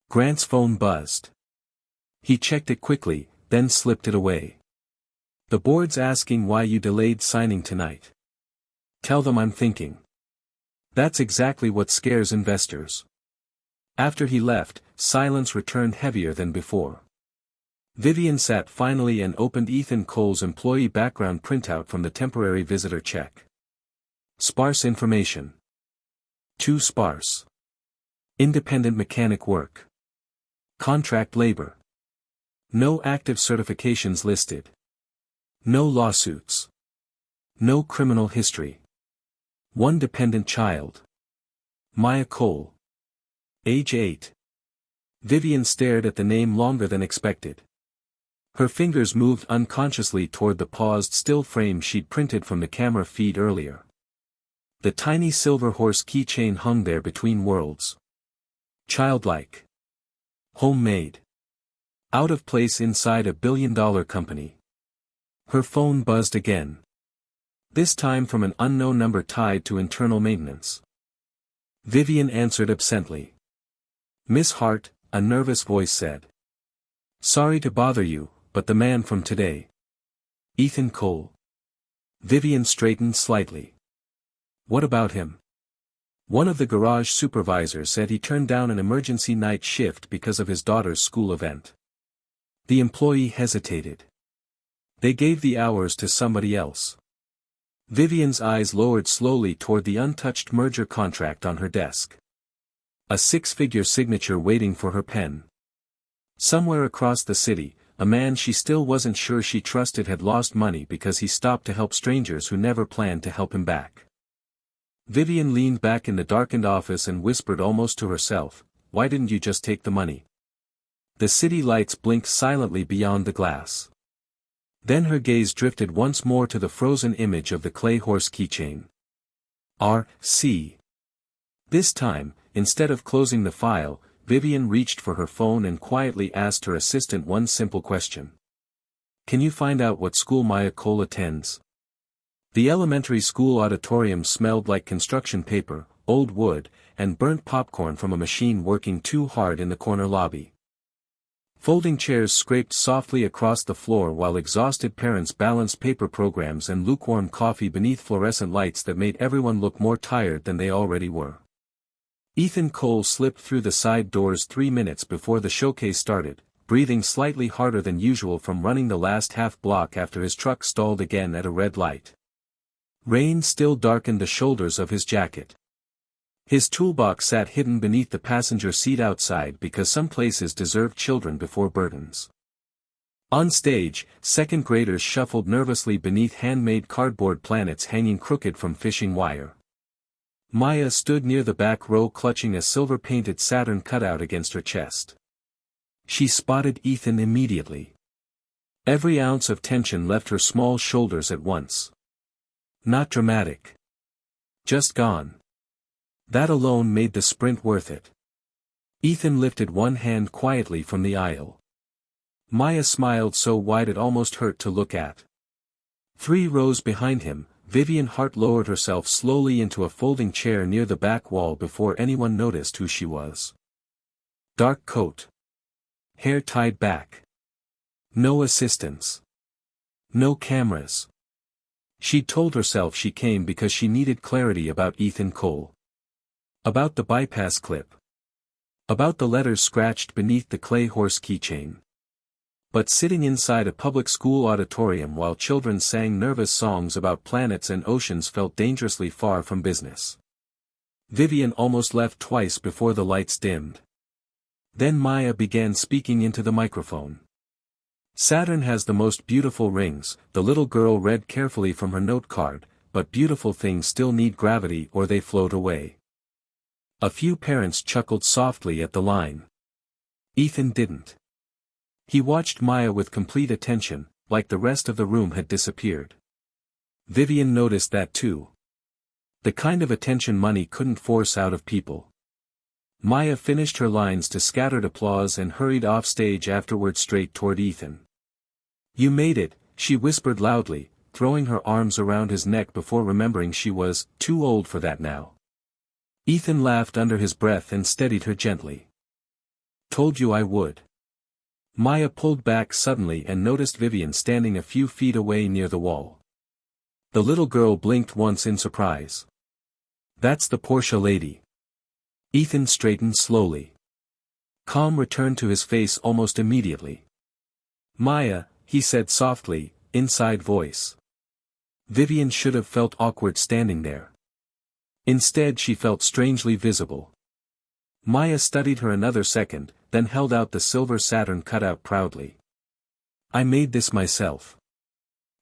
Grant's phone buzzed. He checked it quickly, then slipped it away. "The board's asking why you delayed signing tonight." "Tell them I'm thinking." That's exactly what scares investors. After he left, silence returned heavier than before. Vivian sat finally and opened Ethan Cole's employee background printout from the temporary visitor check. Sparse information. Too sparse. Independent mechanic work. Contract labor. No active certifications listed. No lawsuits. No criminal history. One dependent child. Maya Cole. Age 8. Vivian stared at the name longer than expected. Her fingers moved unconsciously toward the paused still frame she'd printed from the camera feed earlier. The tiny silver horse keychain hung there between worlds. Childlike. Homemade. Out of place inside a billion-dollar company. Her phone buzzed again. This time from an unknown number tied to internal maintenance. Vivian answered absently. "Miss Hart," a nervous voice said. "Sorry to bother you, but the man from today." "Ethan Cole." Vivian straightened slightly. "What about him?" "One of the garage supervisors said he turned down an emergency night shift because of his daughter's school event." The employee hesitated. "They gave the hours to somebody else." Vivian's eyes lowered slowly toward the untouched merger contract on her desk. A six-figure signature waiting for her pen. Somewhere across the city, a man she still wasn't sure she trusted had lost money because he stopped to help strangers who never planned to help him back. Vivian leaned back in the darkened office and whispered almost to herself, "Why didn't you just take the money?" The city lights blinked silently beyond the glass. Then her gaze drifted once more to the frozen image of the clay horse keychain. R.C. This time, instead of closing the file, Vivian reached for her phone and quietly asked her assistant one simple question. "Can you find out what school Maya Cole attends?" The elementary school auditorium smelled like construction paper, old wood, and burnt popcorn from a machine working too hard in the corner lobby. Folding chairs scraped softly across the floor while exhausted parents balanced paper programs and lukewarm coffee beneath fluorescent lights that made everyone look more tired than they already were. Ethan Cole slipped through the side doors 3 minutes before the showcase started, breathing slightly harder than usual from running the last half block after his truck stalled again at a red light. Rain still darkened the shoulders of his jacket. His toolbox sat hidden beneath the passenger seat outside because some places deserve children before burdens. On stage, second graders shuffled nervously beneath handmade cardboard planets hanging crooked from fishing wire. Maya stood near the back row clutching a silver-painted Saturn cutout against her chest. She spotted Ethan immediately. Every ounce of tension left her small shoulders at once. Not dramatic. Just gone. That alone made the sprint worth it. Ethan lifted one hand quietly from the aisle. Maya smiled so wide it almost hurt to look at. 3 rows behind him, Vivian Hart lowered herself slowly into a folding chair near the back wall before anyone noticed who she was. Dark coat. Hair tied back. No assistants. No cameras. She told herself she came because she needed clarity about Ethan Cole. About the bypass clip. About the letters scratched beneath the clay horse keychain. But sitting inside a public school auditorium while children sang nervous songs about planets and oceans felt dangerously far from business. Vivian almost left twice before the lights dimmed. Then Maya began speaking into the microphone. Saturn has the most beautiful rings, the little girl read carefully from her note card, but beautiful things still need gravity or they float away. A few parents chuckled softly at the line. Ethan didn't. He watched Maya with complete attention, like the rest of the room had disappeared. Vivian noticed that too. The kind of attention money couldn't force out of people. Maya finished her lines to scattered applause and hurried off stage afterward straight toward Ethan. "You made it," she whispered loudly, throwing her arms around his neck before remembering she was too old for that now. Ethan laughed under his breath and steadied her gently. "Told you I would." Maya pulled back suddenly and noticed Vivian standing a few feet away near the wall. The little girl blinked once in surprise. "That's the Porsche lady." Ethan straightened slowly. Calm returned to his face almost immediately. "Maya," he said softly, inside voice. Vivian should have felt awkward standing there. Instead she felt strangely visible. Maya studied her another second, then held out the silver Saturn cutout proudly. "I made this myself."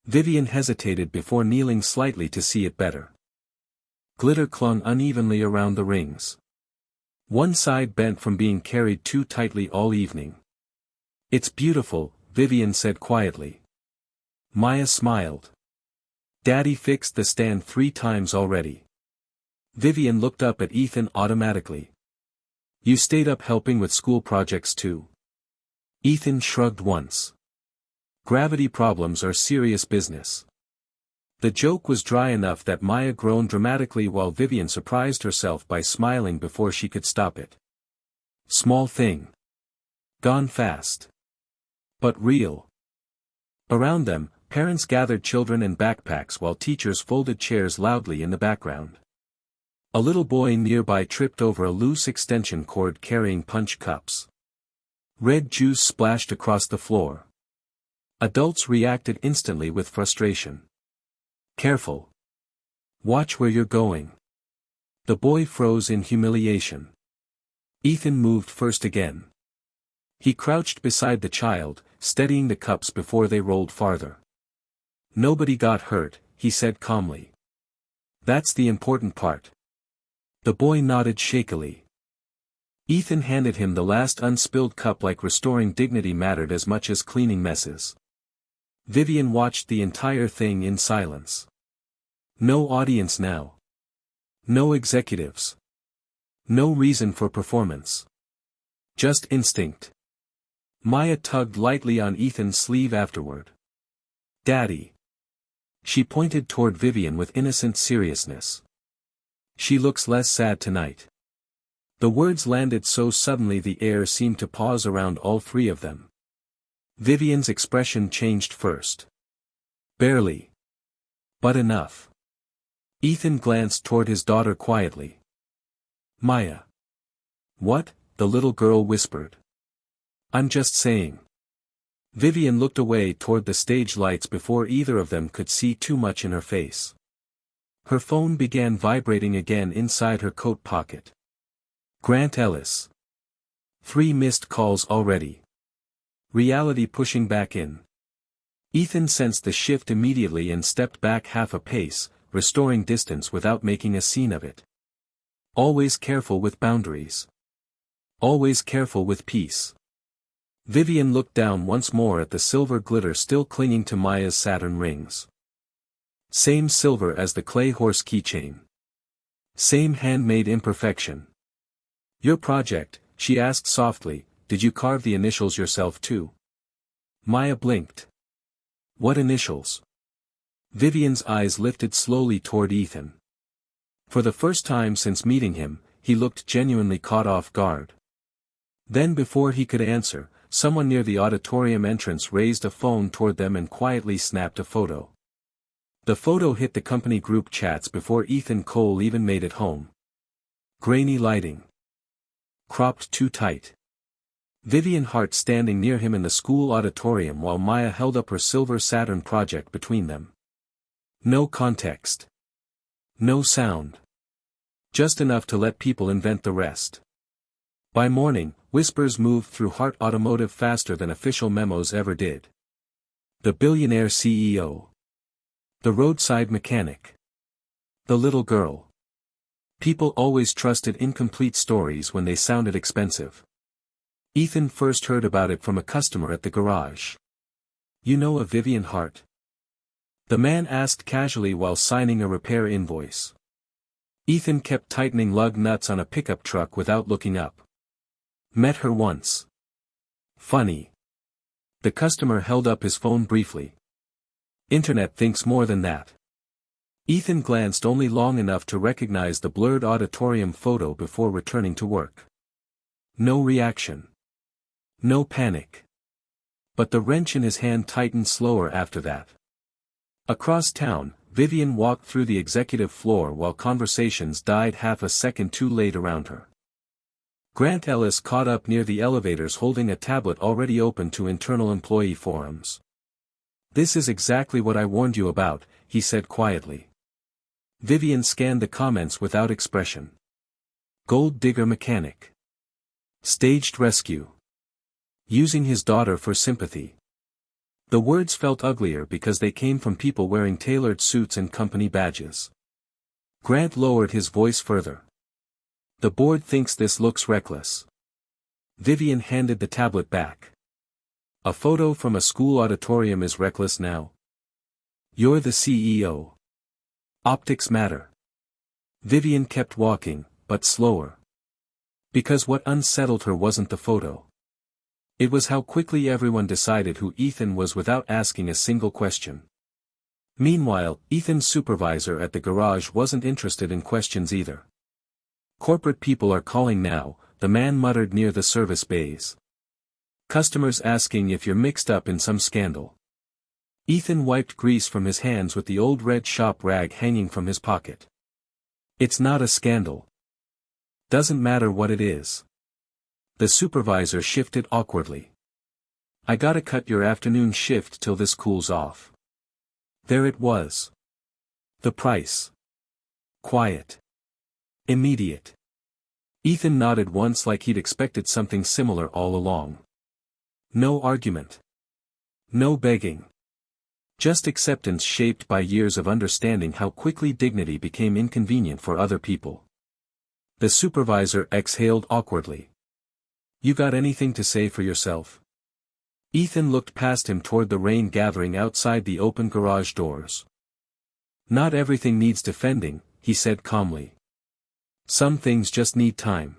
Vivian hesitated before kneeling slightly to see it better. Glitter clung unevenly around the rings. One side bent from being carried too tightly all evening. "It's beautiful," Vivian said quietly. Maya smiled. "Daddy fixed the stand 3 times already." Vivian looked up at Ethan automatically. "You stayed up helping with school projects too?" Ethan shrugged once. "Gravity problems are serious business." The joke was dry enough that Maya groaned dramatically while Vivian surprised herself by smiling before she could stop it. Small thing. Gone fast. But real. Around them, parents gathered children and backpacks while teachers folded chairs loudly in the background. A little boy nearby tripped over a loose extension cord carrying punch cups. Red juice splashed across the floor. Adults reacted instantly with frustration. "Careful. Watch where you're going." The boy froze in humiliation. Ethan moved first again. He crouched beside the child, steadying the cups before they rolled farther. "Nobody got hurt," he said calmly. "That's the important part." The boy nodded shakily. Ethan handed him the last unspilled cup like restoring dignity mattered as much as cleaning messes. Vivian watched the entire thing in silence. No audience now. No executives. No reason for performance. Just instinct. Maya tugged lightly on Ethan's sleeve afterward. "Daddy." She pointed toward Vivian with innocent seriousness. "She looks less sad tonight." The words landed so suddenly the air seemed to pause around all 3 of them. Vivian's expression changed first. Barely. But enough. Ethan glanced toward his daughter quietly. "Maya. What? The little girl whispered. I'm just saying. Vivian looked away toward the stage lights before either of them could see too much in her face. Her phone began vibrating again inside her coat pocket. Grant Ellis. 3 missed calls already. Reality pushing back in. Ethan sensed the shift immediately and stepped back half a pace, restoring distance without making a scene of it. Always careful with boundaries. Always careful with peace. Vivian looked down once more at the silver glitter still clinging to Maya's Saturn rings. Same silver as the clay horse keychain. Same handmade imperfection. Your project, she asked softly, did you carve the initials yourself too? Maya blinked. What initials? Vivian's eyes lifted slowly toward Ethan. For the first time since meeting him, he looked genuinely caught off guard. Then before he could answer, someone near the auditorium entrance raised a phone toward them and quietly snapped a photo. The photo hit the company group chats before Ethan Cole even made it home. Grainy lighting. Cropped too tight. Vivian Hart standing near him in the school auditorium while Maya held up her silver Saturn project between them. No context. No sound. Just enough to let people invent the rest. By morning, whispers moved through Hart Automotive faster than official memos ever did. The billionaire CEO. The roadside mechanic. The little girl. People always trusted incomplete stories when they sounded expensive. Ethan first heard about it from a customer at the garage. You know a Vivian Hart? The man asked casually while signing a repair invoice. Ethan kept tightening lug nuts on a pickup truck without looking up. Met her once. Funny. The customer held up his phone briefly. Internet thinks more than that. Ethan glanced only long enough to recognize the blurred auditorium photo before returning to work. No reaction. No panic. But the wrench in his hand tightened slower after that. Across town, Vivian walked through the executive floor while conversations died half a second too late around her. Grant Ellis caught up near the elevators holding a tablet already open to internal employee forums. This is exactly what I warned you about, he said quietly. Vivian scanned the comments without expression. Gold digger mechanic. Staged rescue. Using his daughter for sympathy. The words felt uglier because they came from people wearing tailored suits and company badges. Grant lowered his voice further. The board thinks this looks reckless. Vivian handed the tablet back. A photo from a school auditorium is reckless now. You're the CEO. Optics matter. Vivian kept walking, but slower. Because what unsettled her wasn't the photo. It was how quickly everyone decided who Ethan was without asking a single question. Meanwhile, Ethan's supervisor at the garage wasn't interested in questions either. Corporate people are calling now, the man muttered near the service bays. Customers asking if you're mixed up in some scandal. Ethan wiped grease from his hands with the old red shop rag hanging from his pocket. It's not a scandal. Doesn't matter what it is. The supervisor shifted awkwardly. I gotta cut your afternoon shift till this cools off. There it was. The price. Quiet. Immediate. Ethan nodded once like he'd expected something similar all along. No argument. No begging. Just acceptance shaped by years of understanding how quickly dignity became inconvenient for other people. The supervisor exhaled awkwardly. You got anything to say for yourself? Ethan looked past him toward the rain gathering outside the open garage doors. Not everything needs defending, he said calmly. Some things just need time.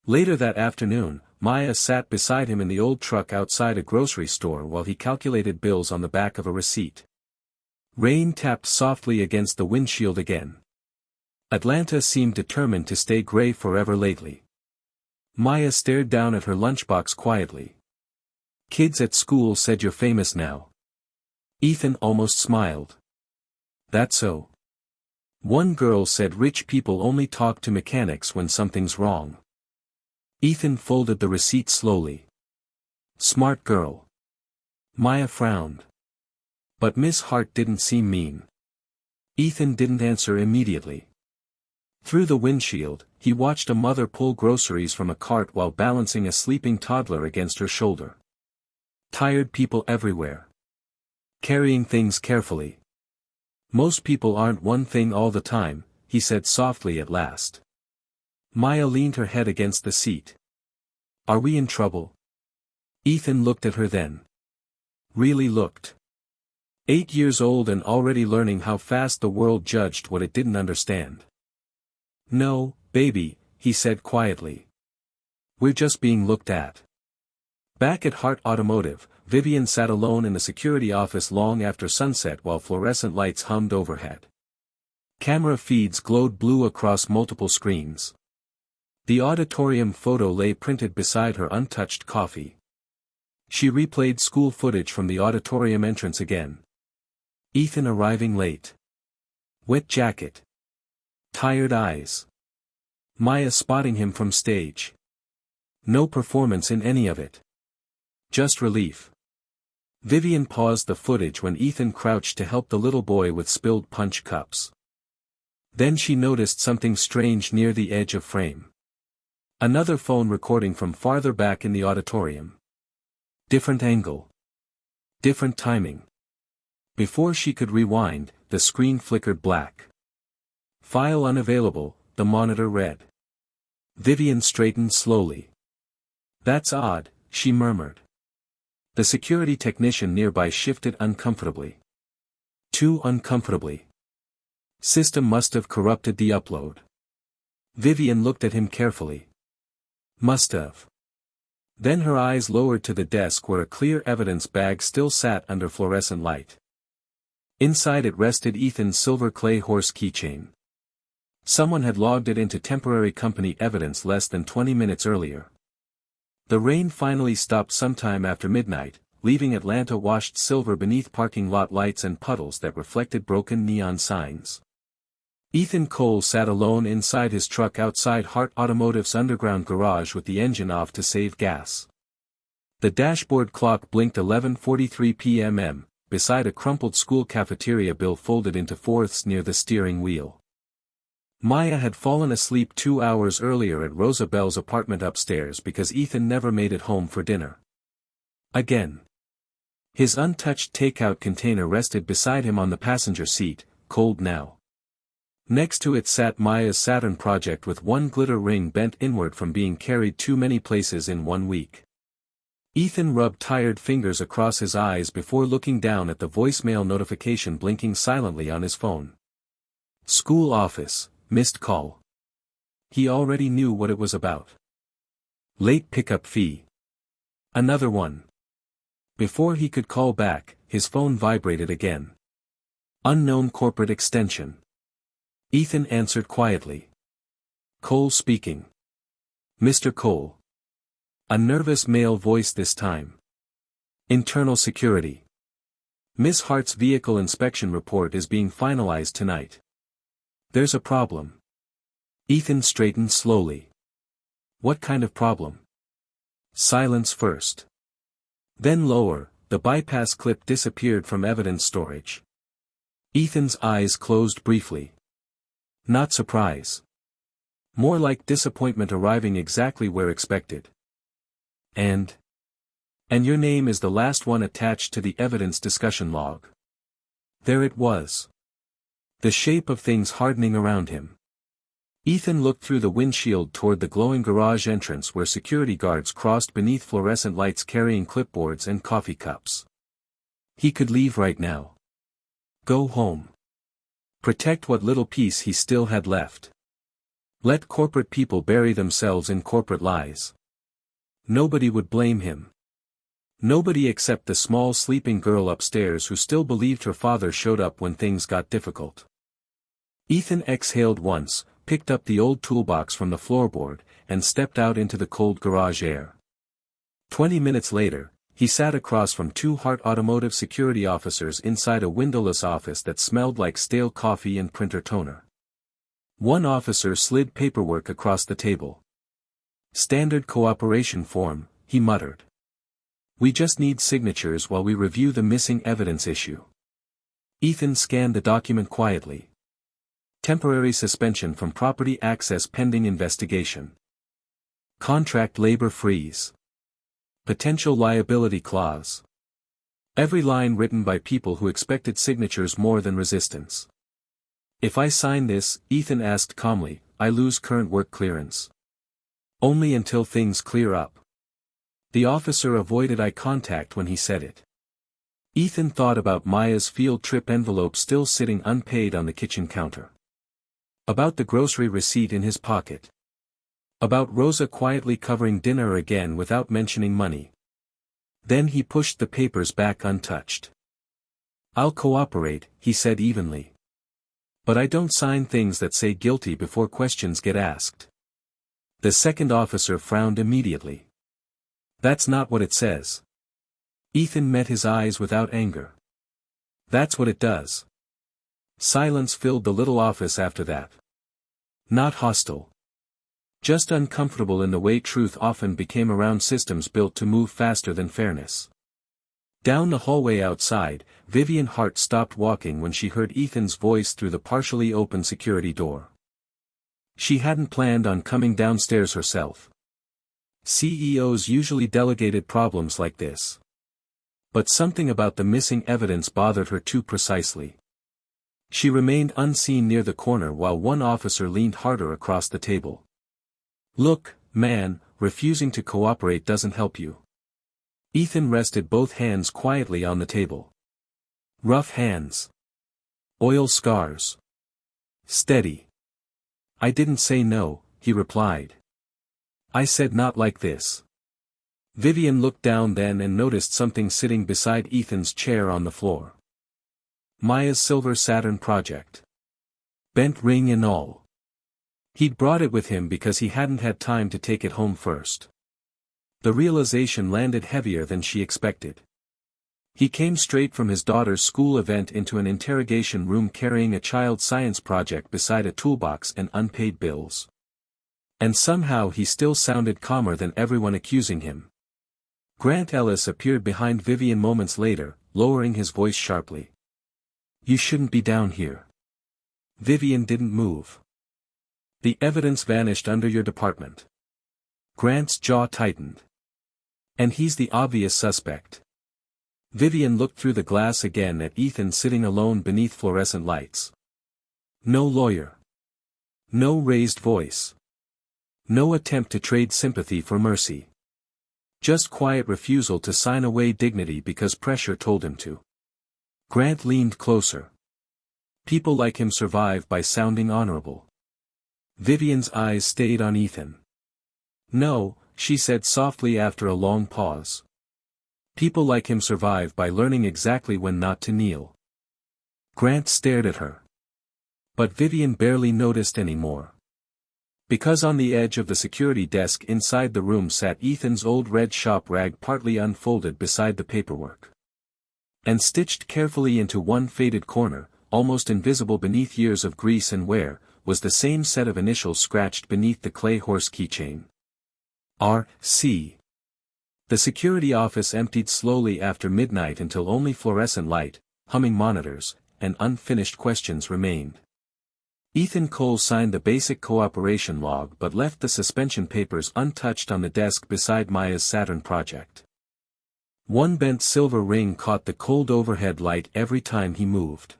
Later that afternoon, Maya sat beside him in the old truck outside a grocery store while he calculated bills on the back of a receipt. Rain tapped softly against the windshield again. Atlanta seemed determined to stay gray forever lately. Maya stared down at her lunchbox quietly. Kids at school said you're famous now. Ethan almost smiled. That so? One girl said rich people only talk to mechanics when something's wrong. Ethan folded the receipt slowly. Smart girl. Maya frowned. But Miss Hart didn't seem mean. Ethan didn't answer immediately. Through the windshield, he watched a mother pull groceries from a cart while balancing a sleeping toddler against her shoulder. Tired people everywhere. Carrying things carefully. Most people aren't one thing all the time, he said softly at last. Maya leaned her head against the seat. Are we in trouble? Ethan looked at her then. Really looked. 8 years old and already learning how fast the world judged what it didn't understand. No, baby, he said quietly. We're just being looked at. Back at Hart Automotive, Vivian sat alone in the security office long after sunset while fluorescent lights hummed overhead. Camera feeds glowed blue across multiple screens. The auditorium photo lay printed beside her untouched coffee. She replayed school footage from the auditorium entrance again. Ethan arriving late. Wet jacket. Tired eyes. Maya spotting him from stage. No performance in any of it. Just relief. Vivian paused the footage when Ethan crouched to help the little boy with spilled punch cups. Then she noticed something strange near the edge of frame. Another phone recording from farther back in the auditorium. Different angle. Different timing. Before she could rewind, the screen flickered black. File unavailable, the monitor read. Vivian straightened slowly. That's odd, she murmured. The security technician nearby shifted uncomfortably. Too uncomfortably. System must have corrupted the upload. Vivian looked at him carefully. Must have. Then her eyes lowered to the desk where a clear evidence bag still sat under fluorescent light. Inside it rested Ethan's silver clay horse keychain. Someone had logged it into temporary company evidence less than 20 minutes earlier. The rain finally stopped sometime after midnight, leaving Atlanta washed silver beneath parking lot lights and puddles that reflected broken neon signs. Ethan Cole sat alone inside his truck outside Hart Automotive's underground garage with the engine off to save gas. The dashboard clock blinked 11:43 p.m. beside a crumpled school cafeteria bill folded into fourths near the steering wheel. Maya had fallen asleep 2 hours earlier at Rosabelle's apartment upstairs because Ethan never made it home for dinner. Again. His untouched takeout container rested beside him on the passenger seat, cold now. Next to it sat Maya's Saturn project with one glitter ring bent inward from being carried too many places in 1 week. Ethan rubbed tired fingers across his eyes before looking down at the voicemail notification blinking silently on his phone. School office, missed call. He already knew what it was about. Late pickup fee. Another one. Before he could call back, his phone vibrated again. Unknown corporate extension. Ethan answered quietly. Cole speaking. Mr. Cole. A nervous male voice this time. Internal security. Miss Hart's vehicle inspection report is being finalized tonight. There's a problem. Ethan straightened slowly. What kind of problem? Silence first. Then lower, the bypass clip disappeared from evidence storage. Ethan's eyes closed briefly. Not surprise. More like disappointment arriving exactly where expected. And your name is the last one attached to the evidence discussion log. There it was. The shape of things hardening around him. Ethan looked through the windshield toward the glowing garage entrance where security guards crossed beneath fluorescent lights carrying clipboards and coffee cups. He could leave right now. Go home. Protect what little peace he still had left. Let corporate people bury themselves in corporate lies. Nobody would blame him. Nobody except the small sleeping girl upstairs who still believed her father showed up when things got difficult. Ethan exhaled once, picked up the old toolbox from the floorboard, and stepped out into the cold garage air. 20 minutes later, he sat across from 2 Hart Automotive security officers inside a windowless office that smelled like stale coffee and printer toner. One officer slid paperwork across the table. Standard cooperation form, he muttered. We just need signatures while we review the missing evidence issue. Ethan scanned the document quietly. Temporary suspension from property access pending investigation. Contract labor freeze. Potential liability clause. Every line written by people who expected signatures more than resistance. If I sign this, Ethan asked calmly, I lose current work clearance. Only until things clear up. The officer avoided eye contact when he said it. Ethan thought about Maya's field trip envelope still sitting unpaid on the kitchen counter. About the grocery receipt in his pocket. About Rosa quietly covering dinner again without mentioning money. Then he pushed the papers back untouched. I'll cooperate, he said evenly. But I don't sign things that say guilty before questions get asked. The second officer frowned immediately. That's not what it says. Ethan met his eyes without anger. That's what it does. Silence filled the little office after that. Not hostile. Just uncomfortable in the way truth often became around systems built to move faster than fairness. Down the hallway outside, Vivian Hart stopped walking when she heard Ethan's voice through the partially open security door. She hadn't planned on coming downstairs herself. CEOs usually delegated problems like this. But something about the missing evidence bothered her too precisely. She remained unseen near the corner while one officer leaned harder across the table. Look, man, refusing to cooperate doesn't help you. Ethan rested both hands quietly on the table. Rough hands. Oil scars. Steady. I didn't say no, he replied. I said not like this. Vivian looked down then and noticed something sitting beside Ethan's chair on the floor. Maya's silver Saturn project. Bent ring and all. He'd brought it with him because he hadn't had time to take it home first. The realization landed heavier than she expected. He came straight from his daughter's school event into an interrogation room carrying a child science project beside a toolbox and unpaid bills. And somehow he still sounded calmer than everyone accusing him. Grant Ellis appeared behind Vivian moments later, lowering his voice sharply. You shouldn't be down here. Vivian didn't move. The evidence vanished under your department. Grant's jaw tightened. And he's the obvious suspect. Vivian looked through the glass again at Ethan sitting alone beneath fluorescent lights. No lawyer. No raised voice. No attempt to trade sympathy for mercy. Just quiet refusal to sign away dignity because pressure told him to. Grant leaned closer. People like him survive by sounding honorable. Vivian's eyes stayed on Ethan. No, she said softly after a long pause. People like him survive by learning exactly when not to kneel. Grant stared at her. But Vivian barely noticed anymore. Because on the edge of the security desk inside the room sat Ethan's old red shop rag partly unfolded beside the paperwork. And stitched carefully into one faded corner, almost invisible beneath years of grease and wear, was the same set of initials scratched beneath the clay horse keychain. R.C. The security office emptied slowly after midnight until only fluorescent light, humming monitors, and unfinished questions remained. Ethan Cole signed the basic cooperation log but left the suspension papers untouched on the desk beside Maya's Saturn project. One bent silver ring caught the cold overhead light every time he moved.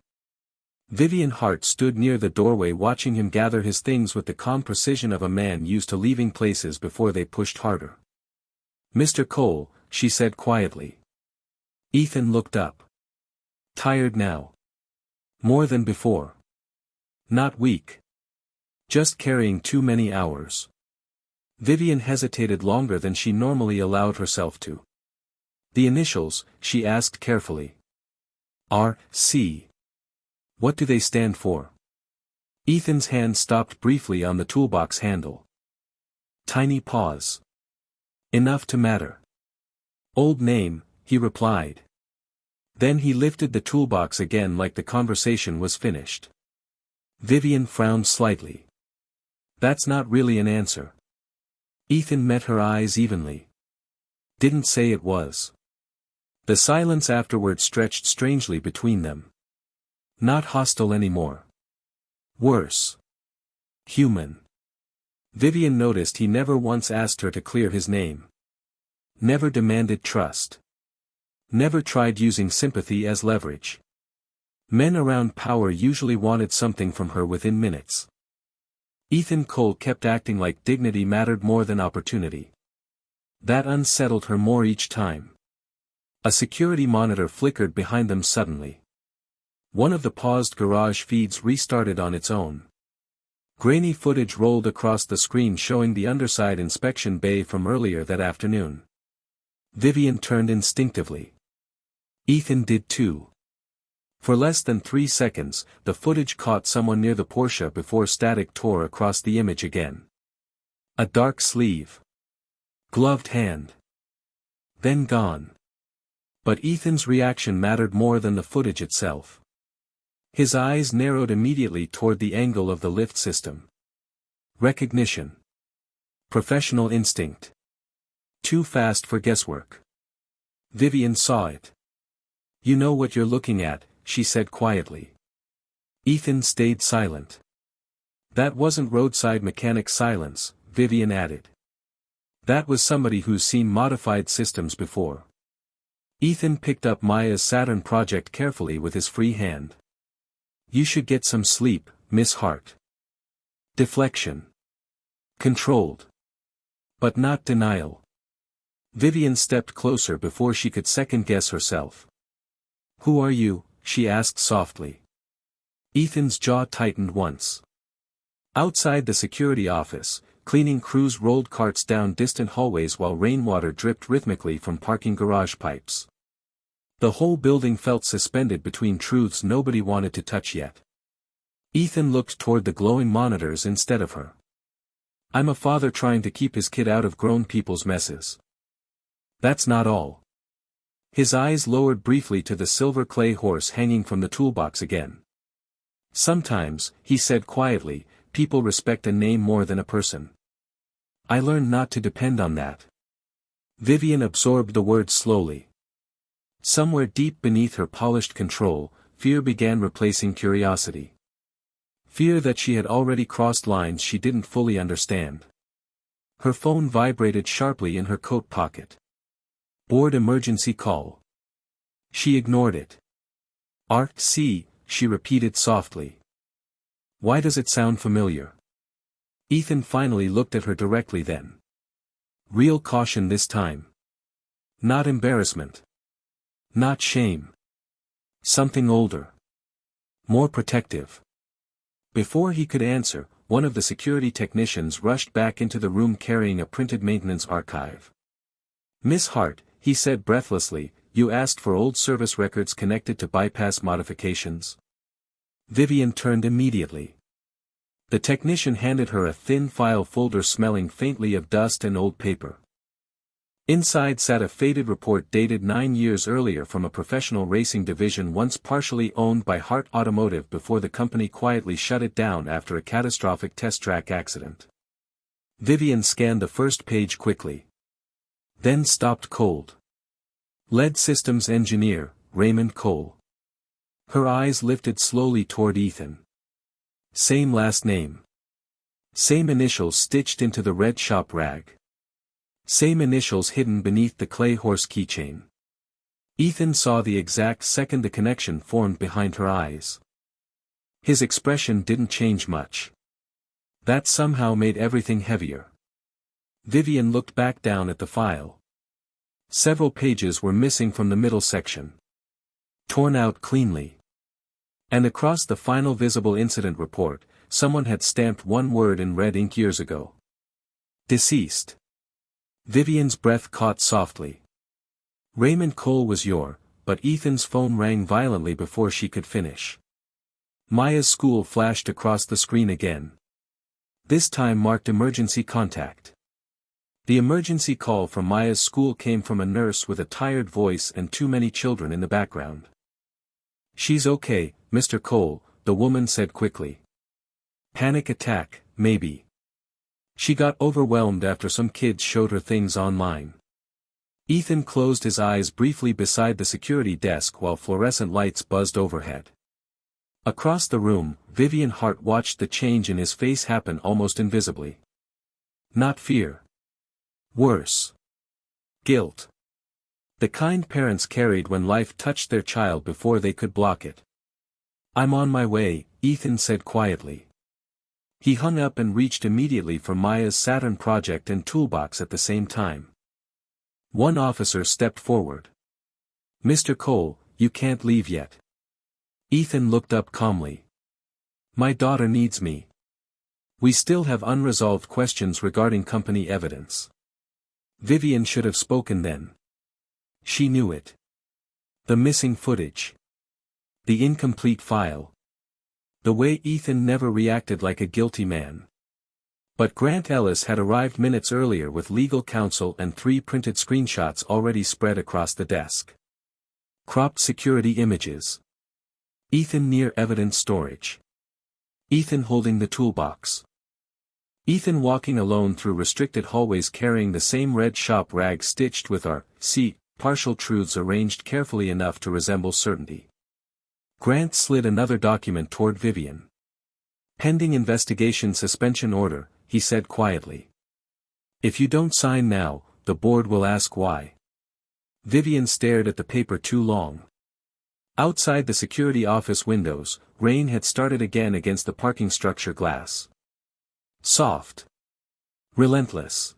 Vivian Hart stood near the doorway watching him gather his things with the calm precision of a man used to leaving places before they pushed harder. Mr. Cole, she said quietly. Ethan looked up. Tired now. More than before. Not weak. Just carrying too many hours. Vivian hesitated longer than she normally allowed herself to. The initials, she asked carefully. R.C. What do they stand for? Ethan's hand stopped briefly on the toolbox handle. Tiny pause. Enough to matter. Old name, he replied. Then he lifted the toolbox again like the conversation was finished. Vivian frowned slightly. That's not really an answer. Ethan met her eyes evenly. Didn't say it was. The silence afterward stretched strangely between them. Not hostile anymore. Worse. Human. Vivian noticed he never once asked her to clear his name. Never demanded trust. Never tried using sympathy as leverage. Men around power usually wanted something from her within minutes. Ethan Cole kept acting like dignity mattered more than opportunity. That unsettled her more each time. A security monitor flickered behind them suddenly. One of the paused garage feeds restarted on its own. Grainy footage rolled across the screen showing the underside inspection bay from earlier that afternoon. Vivian turned instinctively. Ethan did too. For less than 3 seconds, the footage caught someone near the Porsche before static tore across the image again. A dark sleeve. Gloved hand. Then gone. But Ethan's reaction mattered more than the footage itself. His eyes narrowed immediately toward the angle of the lift system. Recognition. Professional instinct. Too fast for guesswork. Vivian saw it. "You know what you're looking at," she said quietly. Ethan stayed silent. "That wasn't roadside mechanic silence," Vivian added. "That was somebody who's seen modified systems before." Ethan picked up Maya's Saturn project carefully with his free hand. "You should get some sleep, Miss Hart." Deflection. Controlled. But not denial. Vivian stepped closer before she could second-guess herself. "Who are you?" she asked softly. Ethan's jaw tightened once. Outside the security office, cleaning crews rolled carts down distant hallways while rainwater dripped rhythmically from parking garage pipes. The whole building felt suspended between truths nobody wanted to touch yet. Ethan looked toward the glowing monitors instead of her. "I'm a father trying to keep his kid out of grown people's messes. That's not all." His eyes lowered briefly to the silver clay horse hanging from the toolbox again. "Sometimes," he said quietly, "people respect a name more than a person. I learned not to depend on that." Vivian absorbed the words slowly. Somewhere deep beneath her polished control, fear began replacing curiosity. Fear that she had already crossed lines she didn't fully understand. Her phone vibrated sharply in her coat pocket. Board emergency call. She ignored it. "RC," she repeated softly. "Why does it sound familiar?" Ethan finally looked at her directly then. Real caution this time. Not embarrassment. Not shame. Something older. More protective. Before he could answer, one of the security technicians rushed back into the room carrying a printed maintenance archive. "Miss Hart," he said breathlessly, "you asked for old service records connected to bypass modifications?" Vivian turned immediately. The technician handed her a thin file folder smelling faintly of dust and old paper. Inside sat a faded report dated 9 years earlier from a professional racing division once partially owned by Hart Automotive before the company quietly shut it down after a catastrophic test track accident. Vivian scanned the first page quickly. Then stopped cold. Lead Systems Engineer, Raymond Cole. Her eyes lifted slowly toward Ethan. Same last name. Same initials stitched into the red shop rag. Same initials hidden beneath the clay horse keychain. Ethan saw the exact second the connection formed behind her eyes. His expression didn't change much. That somehow made everything heavier. Vivian looked back down at the file. Several pages were missing from the middle section. Torn out cleanly. And across the final visible incident report, someone had stamped one word in red ink years ago. Deceased. Vivian's breath caught softly. Raymond Cole was but Ethan's phone rang violently before she could finish. Maya's school flashed across the screen again. This time marked emergency contact. The emergency call from Maya's school came from a nurse with a tired voice and too many children in the background. "She's okay, Mr. Cole," the woman said quickly. "Panic attack, maybe." She got overwhelmed after some kids showed her things online. Ethan closed his eyes briefly beside the security desk while fluorescent lights buzzed overhead. Across the room, Vivian Hart watched the change in his face happen almost invisibly. Not fear. Worse. Guilt. The kind parents carried when life touched their child before they could block it. "I'm on my way," Ethan said quietly. He hung up and reached immediately for Maya's Saturn project and toolbox at the same time. One officer stepped forward. "Mr. Cole, you can't leave yet." Ethan looked up calmly. "My daughter needs me. We still have unresolved questions regarding company evidence." Vivian should have spoken then. She knew it. The missing footage. The incomplete file. The way Ethan never reacted like a guilty man. But Grant Ellis had arrived minutes earlier with legal counsel and 3 printed screenshots already spread across the desk. Cropped security images. Ethan near evidence storage. Ethan holding the toolbox. Ethan walking alone through restricted hallways carrying the same red shop rag stitched with partial truths arranged carefully enough to resemble certainty. Grant slid another document toward Vivian. "Pending investigation suspension order," he said quietly. "If you don't sign now, the board will ask why." Vivian stared at the paper too long. Outside the security office windows, rain had started again against the parking structure glass. Soft. Relentless.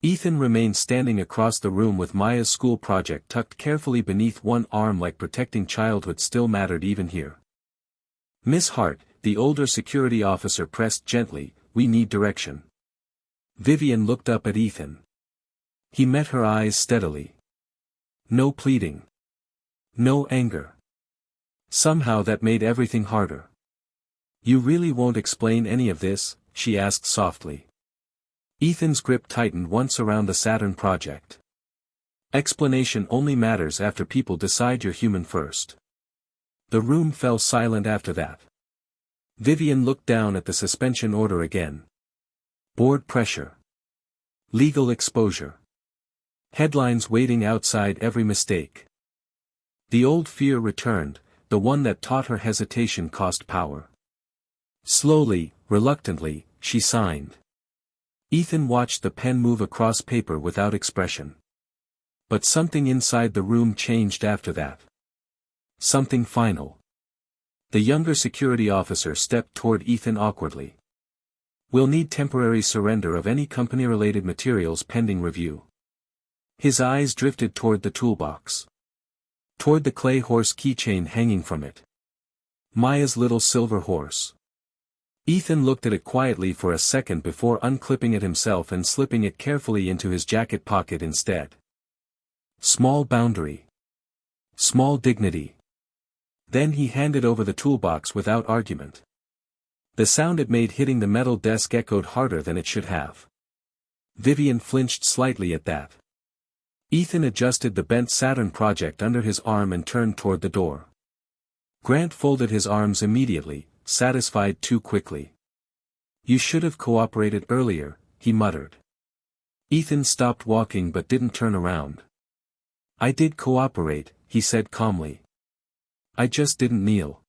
Ethan remained standing across the room with Maya's school project tucked carefully beneath one arm like protecting childhood still mattered even here. "Miss Hart," the older security officer pressed gently, "we need direction." Vivian looked up at Ethan. He met her eyes steadily. No pleading. No anger. Somehow that made everything harder. "You really won't explain any of this?" she asked softly. Ethan's grip tightened once around the Saturn project. "Explanation only matters after people decide you're human first." The room fell silent after that. Vivian looked down at the suspension order again. Board pressure. Legal exposure. Headlines waiting outside every mistake. The old fear returned, the one that taught her hesitation cost power. Slowly, reluctantly, she signed. Ethan watched the pen move across paper without expression. But something inside the room changed after that. Something final. The younger security officer stepped toward Ethan awkwardly. "We'll need temporary surrender of any company-related materials pending review." His eyes drifted toward the toolbox. Toward the clay horse keychain hanging from it. Maya's little silver horse. Ethan looked at it quietly for a second before unclipping it himself and slipping it carefully into his jacket pocket instead. Small boundary. Small dignity. Then he handed over the toolbox without argument. The sound it made hitting the metal desk echoed harder than it should have. Vivian flinched slightly at that. Ethan adjusted the bent Saturn project under his arm and turned toward the door. Grant folded his arms immediately, satisfied too quickly. "You should have cooperated earlier," he muttered. Ethan stopped walking but didn't turn around. "I did cooperate," he said calmly. "I just didn't kneel."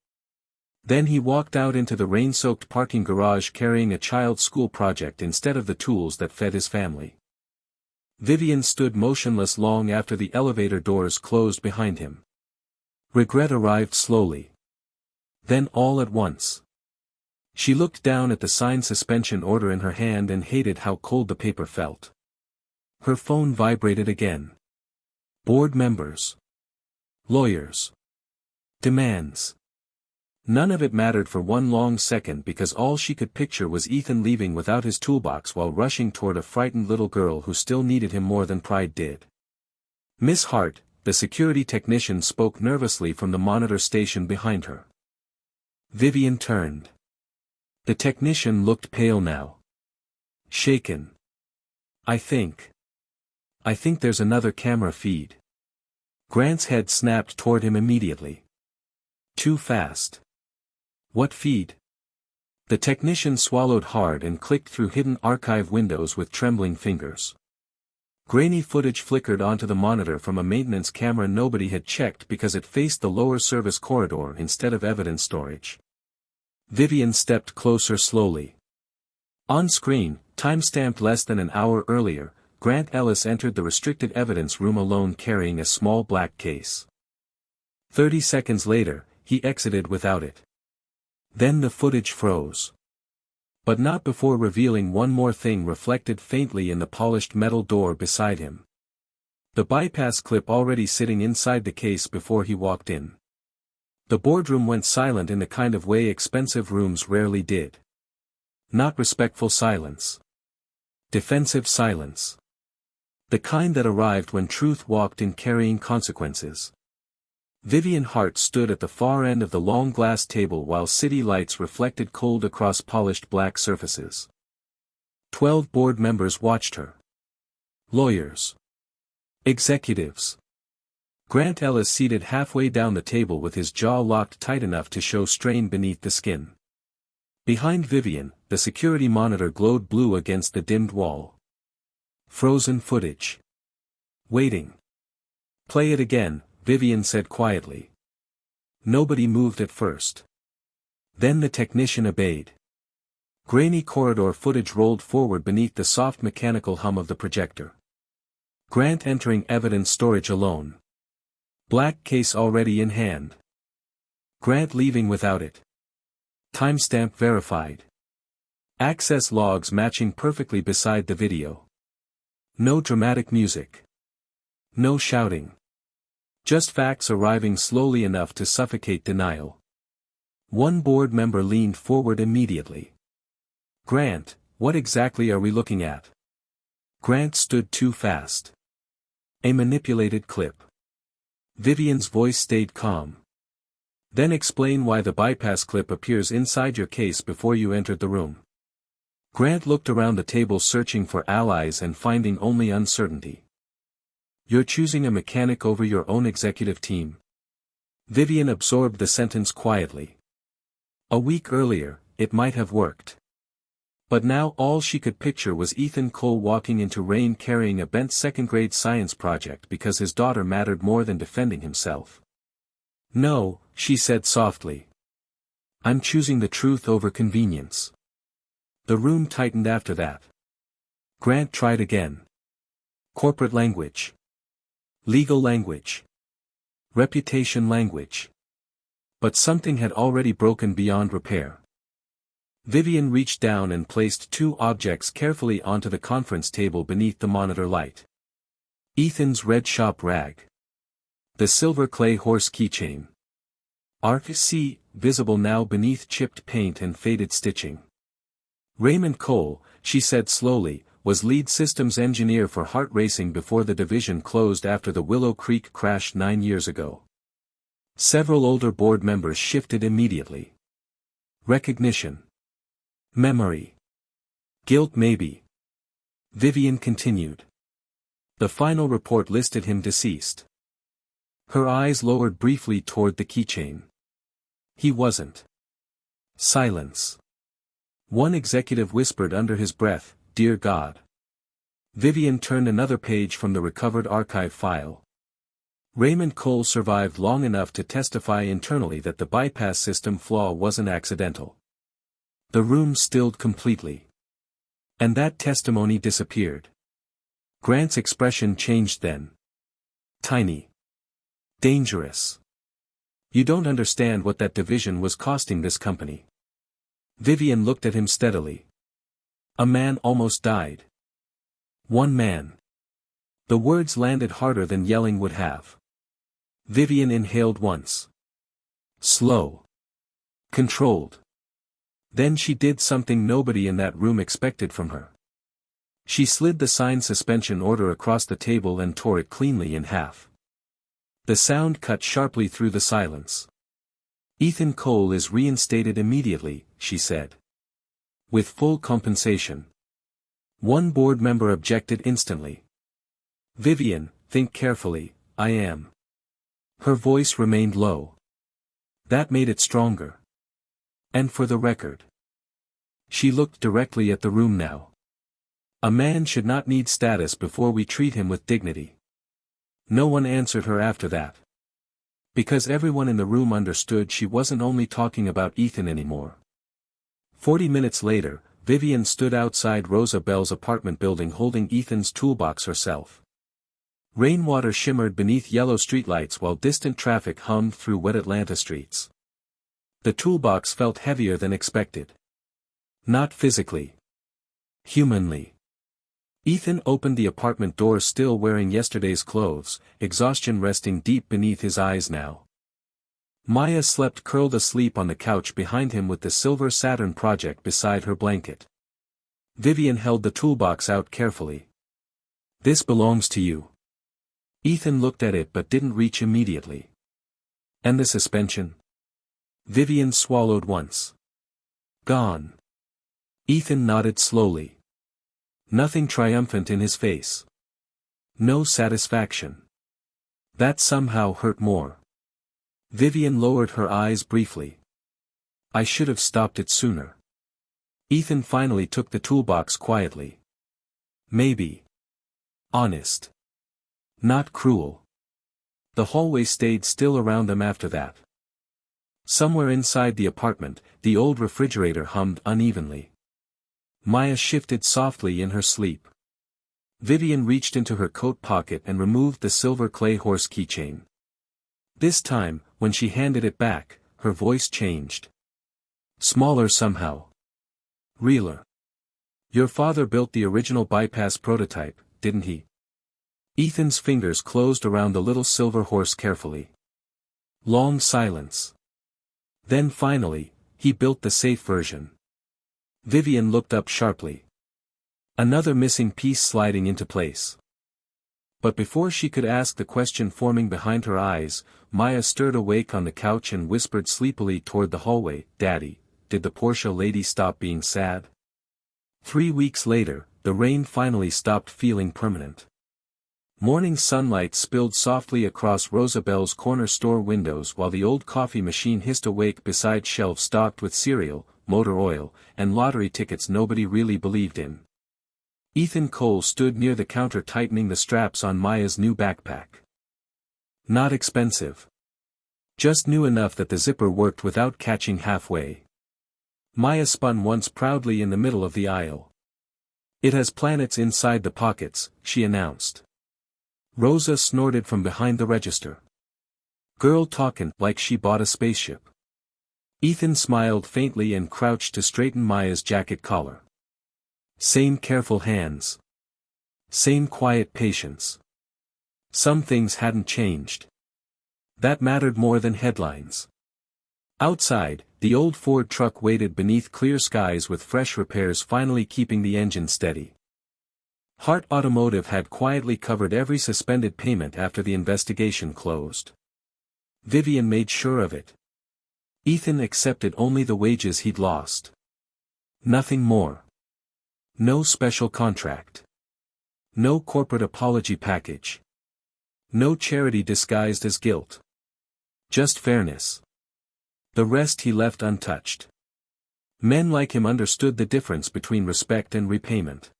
Then he walked out into the rain-soaked parking garage carrying a child's school project instead of the tools that fed his family. Vivian stood motionless long after the elevator doors closed behind him. Regret arrived slowly. Then all at once. She looked down at the signed suspension order in her hand and hated how cold the paper felt. Her phone vibrated again. Board members. Lawyers. Demands. None of it mattered for one long second because all she could picture was Ethan leaving without his toolbox while rushing toward a frightened little girl who still needed him more than pride did. "Miss Hart," the security technician spoke nervously from the monitor station behind her. Vivian turned. The technician looked pale now. Shaken. I think there's another camera feed." Grant's head snapped toward him immediately. Too fast. "What feed?" The technician swallowed hard and clicked through hidden archive windows with trembling fingers. Grainy footage flickered onto the monitor from a maintenance camera nobody had checked because it faced the lower service corridor instead of evidence storage. Vivian stepped closer slowly. On screen, time-stamped less than an hour earlier, Grant Ellis entered the restricted evidence room alone carrying a small black case. 30 seconds later, he exited without it. Then the footage froze. But not before revealing one more thing reflected faintly in the polished metal door beside him. The bypass clip already sitting inside the case before he walked in. The boardroom went silent in the kind of way expensive rooms rarely did. Not respectful silence. Defensive silence. The kind that arrived when truth walked in carrying consequences. Vivian Hart stood at the far end of the long glass table while city lights reflected cold across polished black surfaces. 12 board members watched her. Lawyers. Executives. Grant Ellis seated halfway down the table with his jaw locked tight enough to show strain beneath the skin. Behind Vivian, the security monitor glowed blue against the dimmed wall. Frozen footage. Waiting. Play it again, Vivian said quietly. Nobody moved at first. Then the technician obeyed. Grainy corridor footage rolled forward beneath the soft mechanical hum of the projector. Grant entering evidence storage alone. Black case already in hand. Grant leaving without it. Timestamp verified. Access logs matching perfectly beside the video. No dramatic music. No shouting. Just facts arriving slowly enough to suffocate denial. One board member leaned forward immediately. Grant, what exactly are we looking at? Grant stood too fast. A manipulated clip. Vivian's voice stayed calm. Then explain why the bypass clip appears inside your case before you entered the room. Grant looked around the table searching for allies and finding only uncertainty. You're choosing a mechanic over your own executive team. Vivian absorbed the sentence quietly. A week earlier, it might have worked. But now all she could picture was Ethan Cole walking into rain carrying a bent second-grade science project because his daughter mattered more than defending himself. No, she said softly. I'm choosing the truth over convenience. The room tightened after that. Grant tried again. Corporate language. Legal language. Reputation language. But something had already broken beyond repair. Vivian reached down and placed two objects carefully onto the conference table beneath the monitor light. Ethan's red shop rag. The silver clay horse keychain. RC, visible now beneath chipped paint and faded stitching. Raymond Cole, she said slowly, was lead systems engineer for Hart Racing before the division closed after the Willow Creek crash 9 years ago. Several older board members shifted immediately. Recognition. Memory. Guilt maybe. Vivian continued. The final report listed him deceased. Her eyes lowered briefly toward the keychain. He wasn't. Silence. One executive whispered under his breath, "Dear God." Vivian turned another page from the recovered archive file. Raymond Cole survived long enough to testify internally that the bypass system flaw wasn't accidental. The room stilled completely. And that testimony disappeared. Grant's expression changed then. Tiny. Dangerous. You don't understand what that division was costing this company. Vivian looked at him steadily. A man almost died. One man. The words landed harder than yelling would have. Vivian inhaled once. Slow. Controlled. Then she did something nobody in that room expected from her. She slid the signed suspension order across the table and tore it cleanly in half. The sound cut sharply through the silence. Ethan Cole is reinstated immediately, she said. With full compensation. One board member objected instantly. Vivian, think carefully, I am. Her voice remained low. That made it stronger. And for the record. She looked directly at the room now. A man should not need status before we treat him with dignity. No one answered her after that. Because everyone in the room understood she wasn't only talking about Ethan anymore. 40 minutes later, Vivian stood outside Rosa Belle's apartment building holding Ethan's toolbox herself. Rainwater shimmered beneath yellow streetlights while distant traffic hummed through wet Atlanta streets. The toolbox felt heavier than expected. Not physically. Humanly. Ethan opened the apartment door still wearing yesterday's clothes, exhaustion resting deep beneath his eyes now. Maya slept curled asleep on the couch behind him with the silver Saturn project beside her blanket. Vivian held the toolbox out carefully. "This belongs to you." Ethan looked at it but didn't reach immediately. "And the suspension?" Vivian swallowed once. "Gone." Ethan nodded slowly. Nothing triumphant in his face. No satisfaction. That somehow hurt more. Vivian lowered her eyes briefly. "I should have stopped it sooner." Ethan finally took the toolbox quietly. "Maybe. Honest. Not cruel." The hallway stayed still around them after that. Somewhere inside the apartment, the old refrigerator hummed unevenly. Maya shifted softly in her sleep. Vivian reached into her coat pocket and removed the silver clay horse keychain. This time, when she handed it back, her voice changed. Smaller somehow. Realer. "Your father built the original bypass prototype, didn't he?" Ethan's fingers closed around the little silver horse carefully. Long silence. Then finally, "He built the safe version." Vivian looked up sharply. Another missing piece sliding into place. But before she could ask the question forming behind her eyes, Maya stirred awake on the couch and whispered sleepily toward the hallway, "Daddy, did the Porsche lady stop being sad?" 3 weeks later, the rain finally stopped feeling permanent. Morning sunlight spilled softly across Rosa Belle's corner store windows while the old coffee machine hissed awake beside shelves stocked with cereal, motor oil, and lottery tickets nobody really believed in. Ethan Cole stood near the counter tightening the straps on Maya's new backpack. Not expensive. Just new enough that the zipper worked without catching halfway. Maya spun once proudly in the middle of the aisle. "It has planets inside the pockets," she announced. Rosa snorted from behind the register. "Girl talkin' like she bought a spaceship." Ethan smiled faintly and crouched to straighten Maya's jacket collar. Same careful hands. Same quiet patience. Some things hadn't changed. That mattered more than headlines. Outside, the old Ford truck waited beneath clear skies with fresh repairs finally keeping the engine steady. Hart Automotive had quietly covered every suspended payment after the investigation closed. Vivian made sure of it. Ethan accepted only the wages he'd lost. Nothing more. No special contract. No corporate apology package. No charity disguised as guilt. Just fairness. The rest he left untouched. Men like him understood the difference between respect and repayment.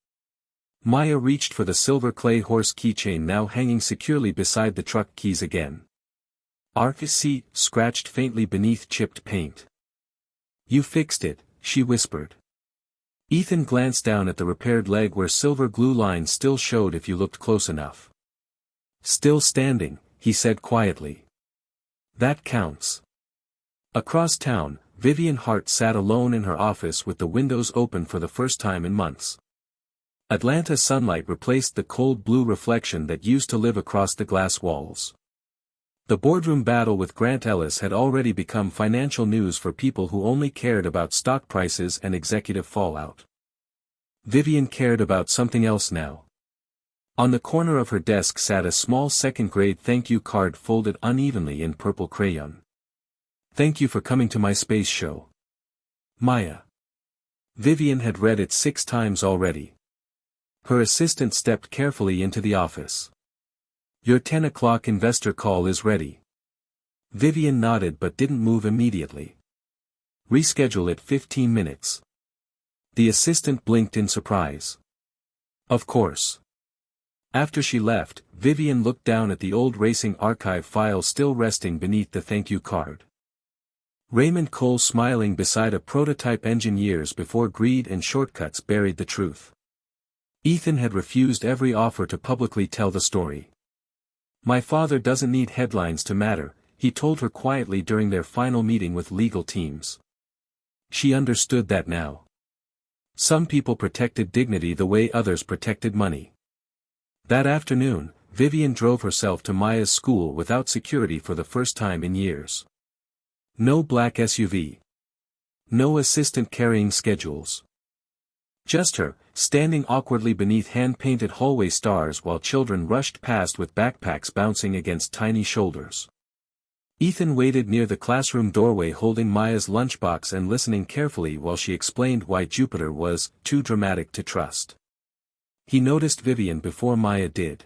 Maya reached for the silver clay horse keychain now hanging securely beside the truck keys again. Arc's seat scratched faintly beneath chipped paint. "You fixed it," she whispered. Ethan glanced down at the repaired leg where silver glue lines still showed if you looked close enough. "Still standing," he said quietly. "That counts." Across town, Vivian Hart sat alone in her office with the windows open for the first time in months. Atlanta sunlight replaced the cold blue reflection that used to live across the glass walls. The boardroom battle with Grant Ellis had already become financial news for people who only cared about stock prices and executive fallout. Vivian cared about something else now. On the corner of her desk sat a small second-grade thank you card folded unevenly in purple crayon. "Thank you for coming to my space show. Maya." Vivian had read it 6 times already. Her assistant stepped carefully into the office. "Your 10 o'clock investor call is ready." Vivian nodded but didn't move immediately. "Reschedule it 15 minutes. The assistant blinked in surprise. Of course. After she left, Vivian looked down at the old racing archive file still resting beneath the thank you card. Raymond Cole smiling beside a prototype engine years before greed and shortcuts buried the truth. Ethan had refused every offer to publicly tell the story. My father doesn't need headlines to matter, he told her quietly during their final meeting with legal teams. She understood that now. Some people protected dignity the way others protected money. That afternoon, Vivian drove herself to Maya's school without security for the first time in years. No black SUV. No assistant carrying schedules. Just her, standing awkwardly beneath hand-painted hallway stars while children rushed past with backpacks bouncing against tiny shoulders. Ethan waited near the classroom doorway holding Maya's lunchbox and listening carefully while she explained why Jupiter was too dramatic to trust. He noticed Vivian before Maya did.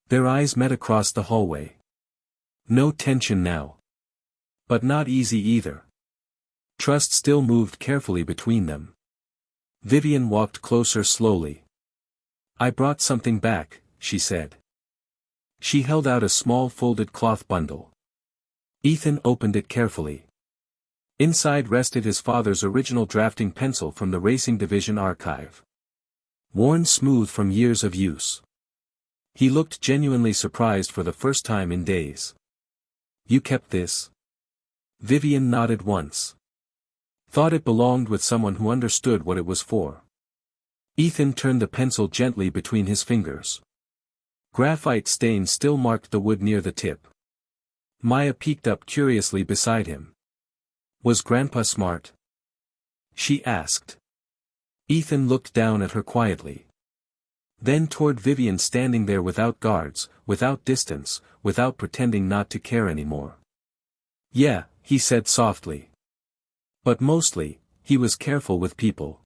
Their eyes met across the hallway. No tension now. But not easy either. Trust still moved carefully between them. Vivian walked closer slowly. I brought something back, she said. She held out a small folded cloth bundle. Ethan opened it carefully. Inside rested his father's original drafting pencil from the Racing Division archive. Worn smooth from years of use. He looked genuinely surprised for the first time in days. You kept this? Vivian nodded once. Thought it belonged with someone who understood what it was for. Ethan turned the pencil gently between his fingers. Graphite stains still marked the wood near the tip. Maya peeked up curiously beside him. Was Grandpa smart? She asked. Ethan looked down at her quietly. Then toward Vivian standing there without guards, without distance, without pretending not to care anymore. Yeah, he said softly. But mostly, he was careful with people.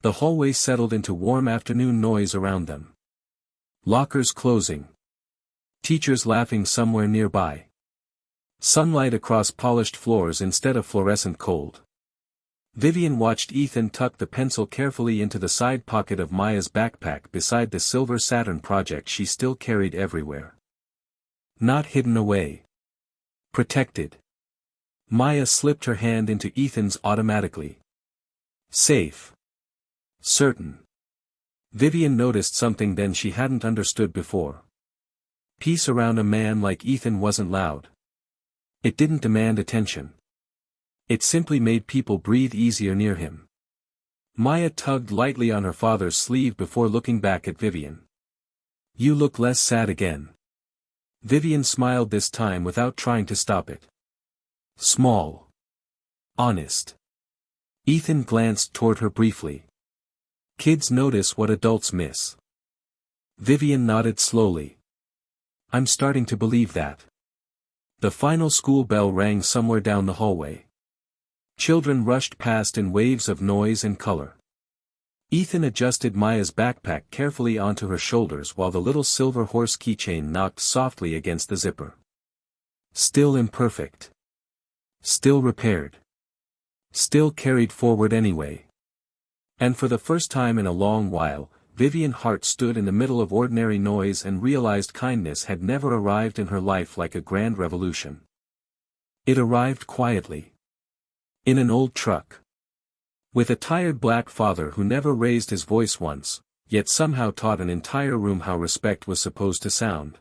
The hallway settled into warm afternoon noise around them. Lockers closing. Teachers laughing somewhere nearby. Sunlight across polished floors instead of fluorescent cold. Vivian watched Ethan tuck the pencil carefully into the side pocket of Maya's backpack beside the silver Saturn project she still carried everywhere. Not hidden away. Protected. Maya slipped her hand into Ethan's automatically. Safe. Certain. Vivian noticed something then she hadn't understood before. Peace around a man like Ethan wasn't loud. It didn't demand attention. It simply made people breathe easier near him. Maya tugged lightly on her father's sleeve before looking back at Vivian. You look less sad again. Vivian smiled this time without trying to stop it. Small. Honest. Ethan glanced toward her briefly. Kids notice what adults miss. Vivian nodded slowly. I'm starting to believe that. The final school bell rang somewhere down the hallway. Children rushed past in waves of noise and color. Ethan adjusted Maya's backpack carefully onto her shoulders while the little silver horse keychain knocked softly against the zipper. Still imperfect. Still repaired. Still carried forward anyway. And for the first time in a long while, Vivian Hart stood in the middle of ordinary noise and realized kindness had never arrived in her life like a grand revolution. It arrived quietly. In an old truck. With a tired black father who never raised his voice once, yet somehow taught an entire room how respect was supposed to sound.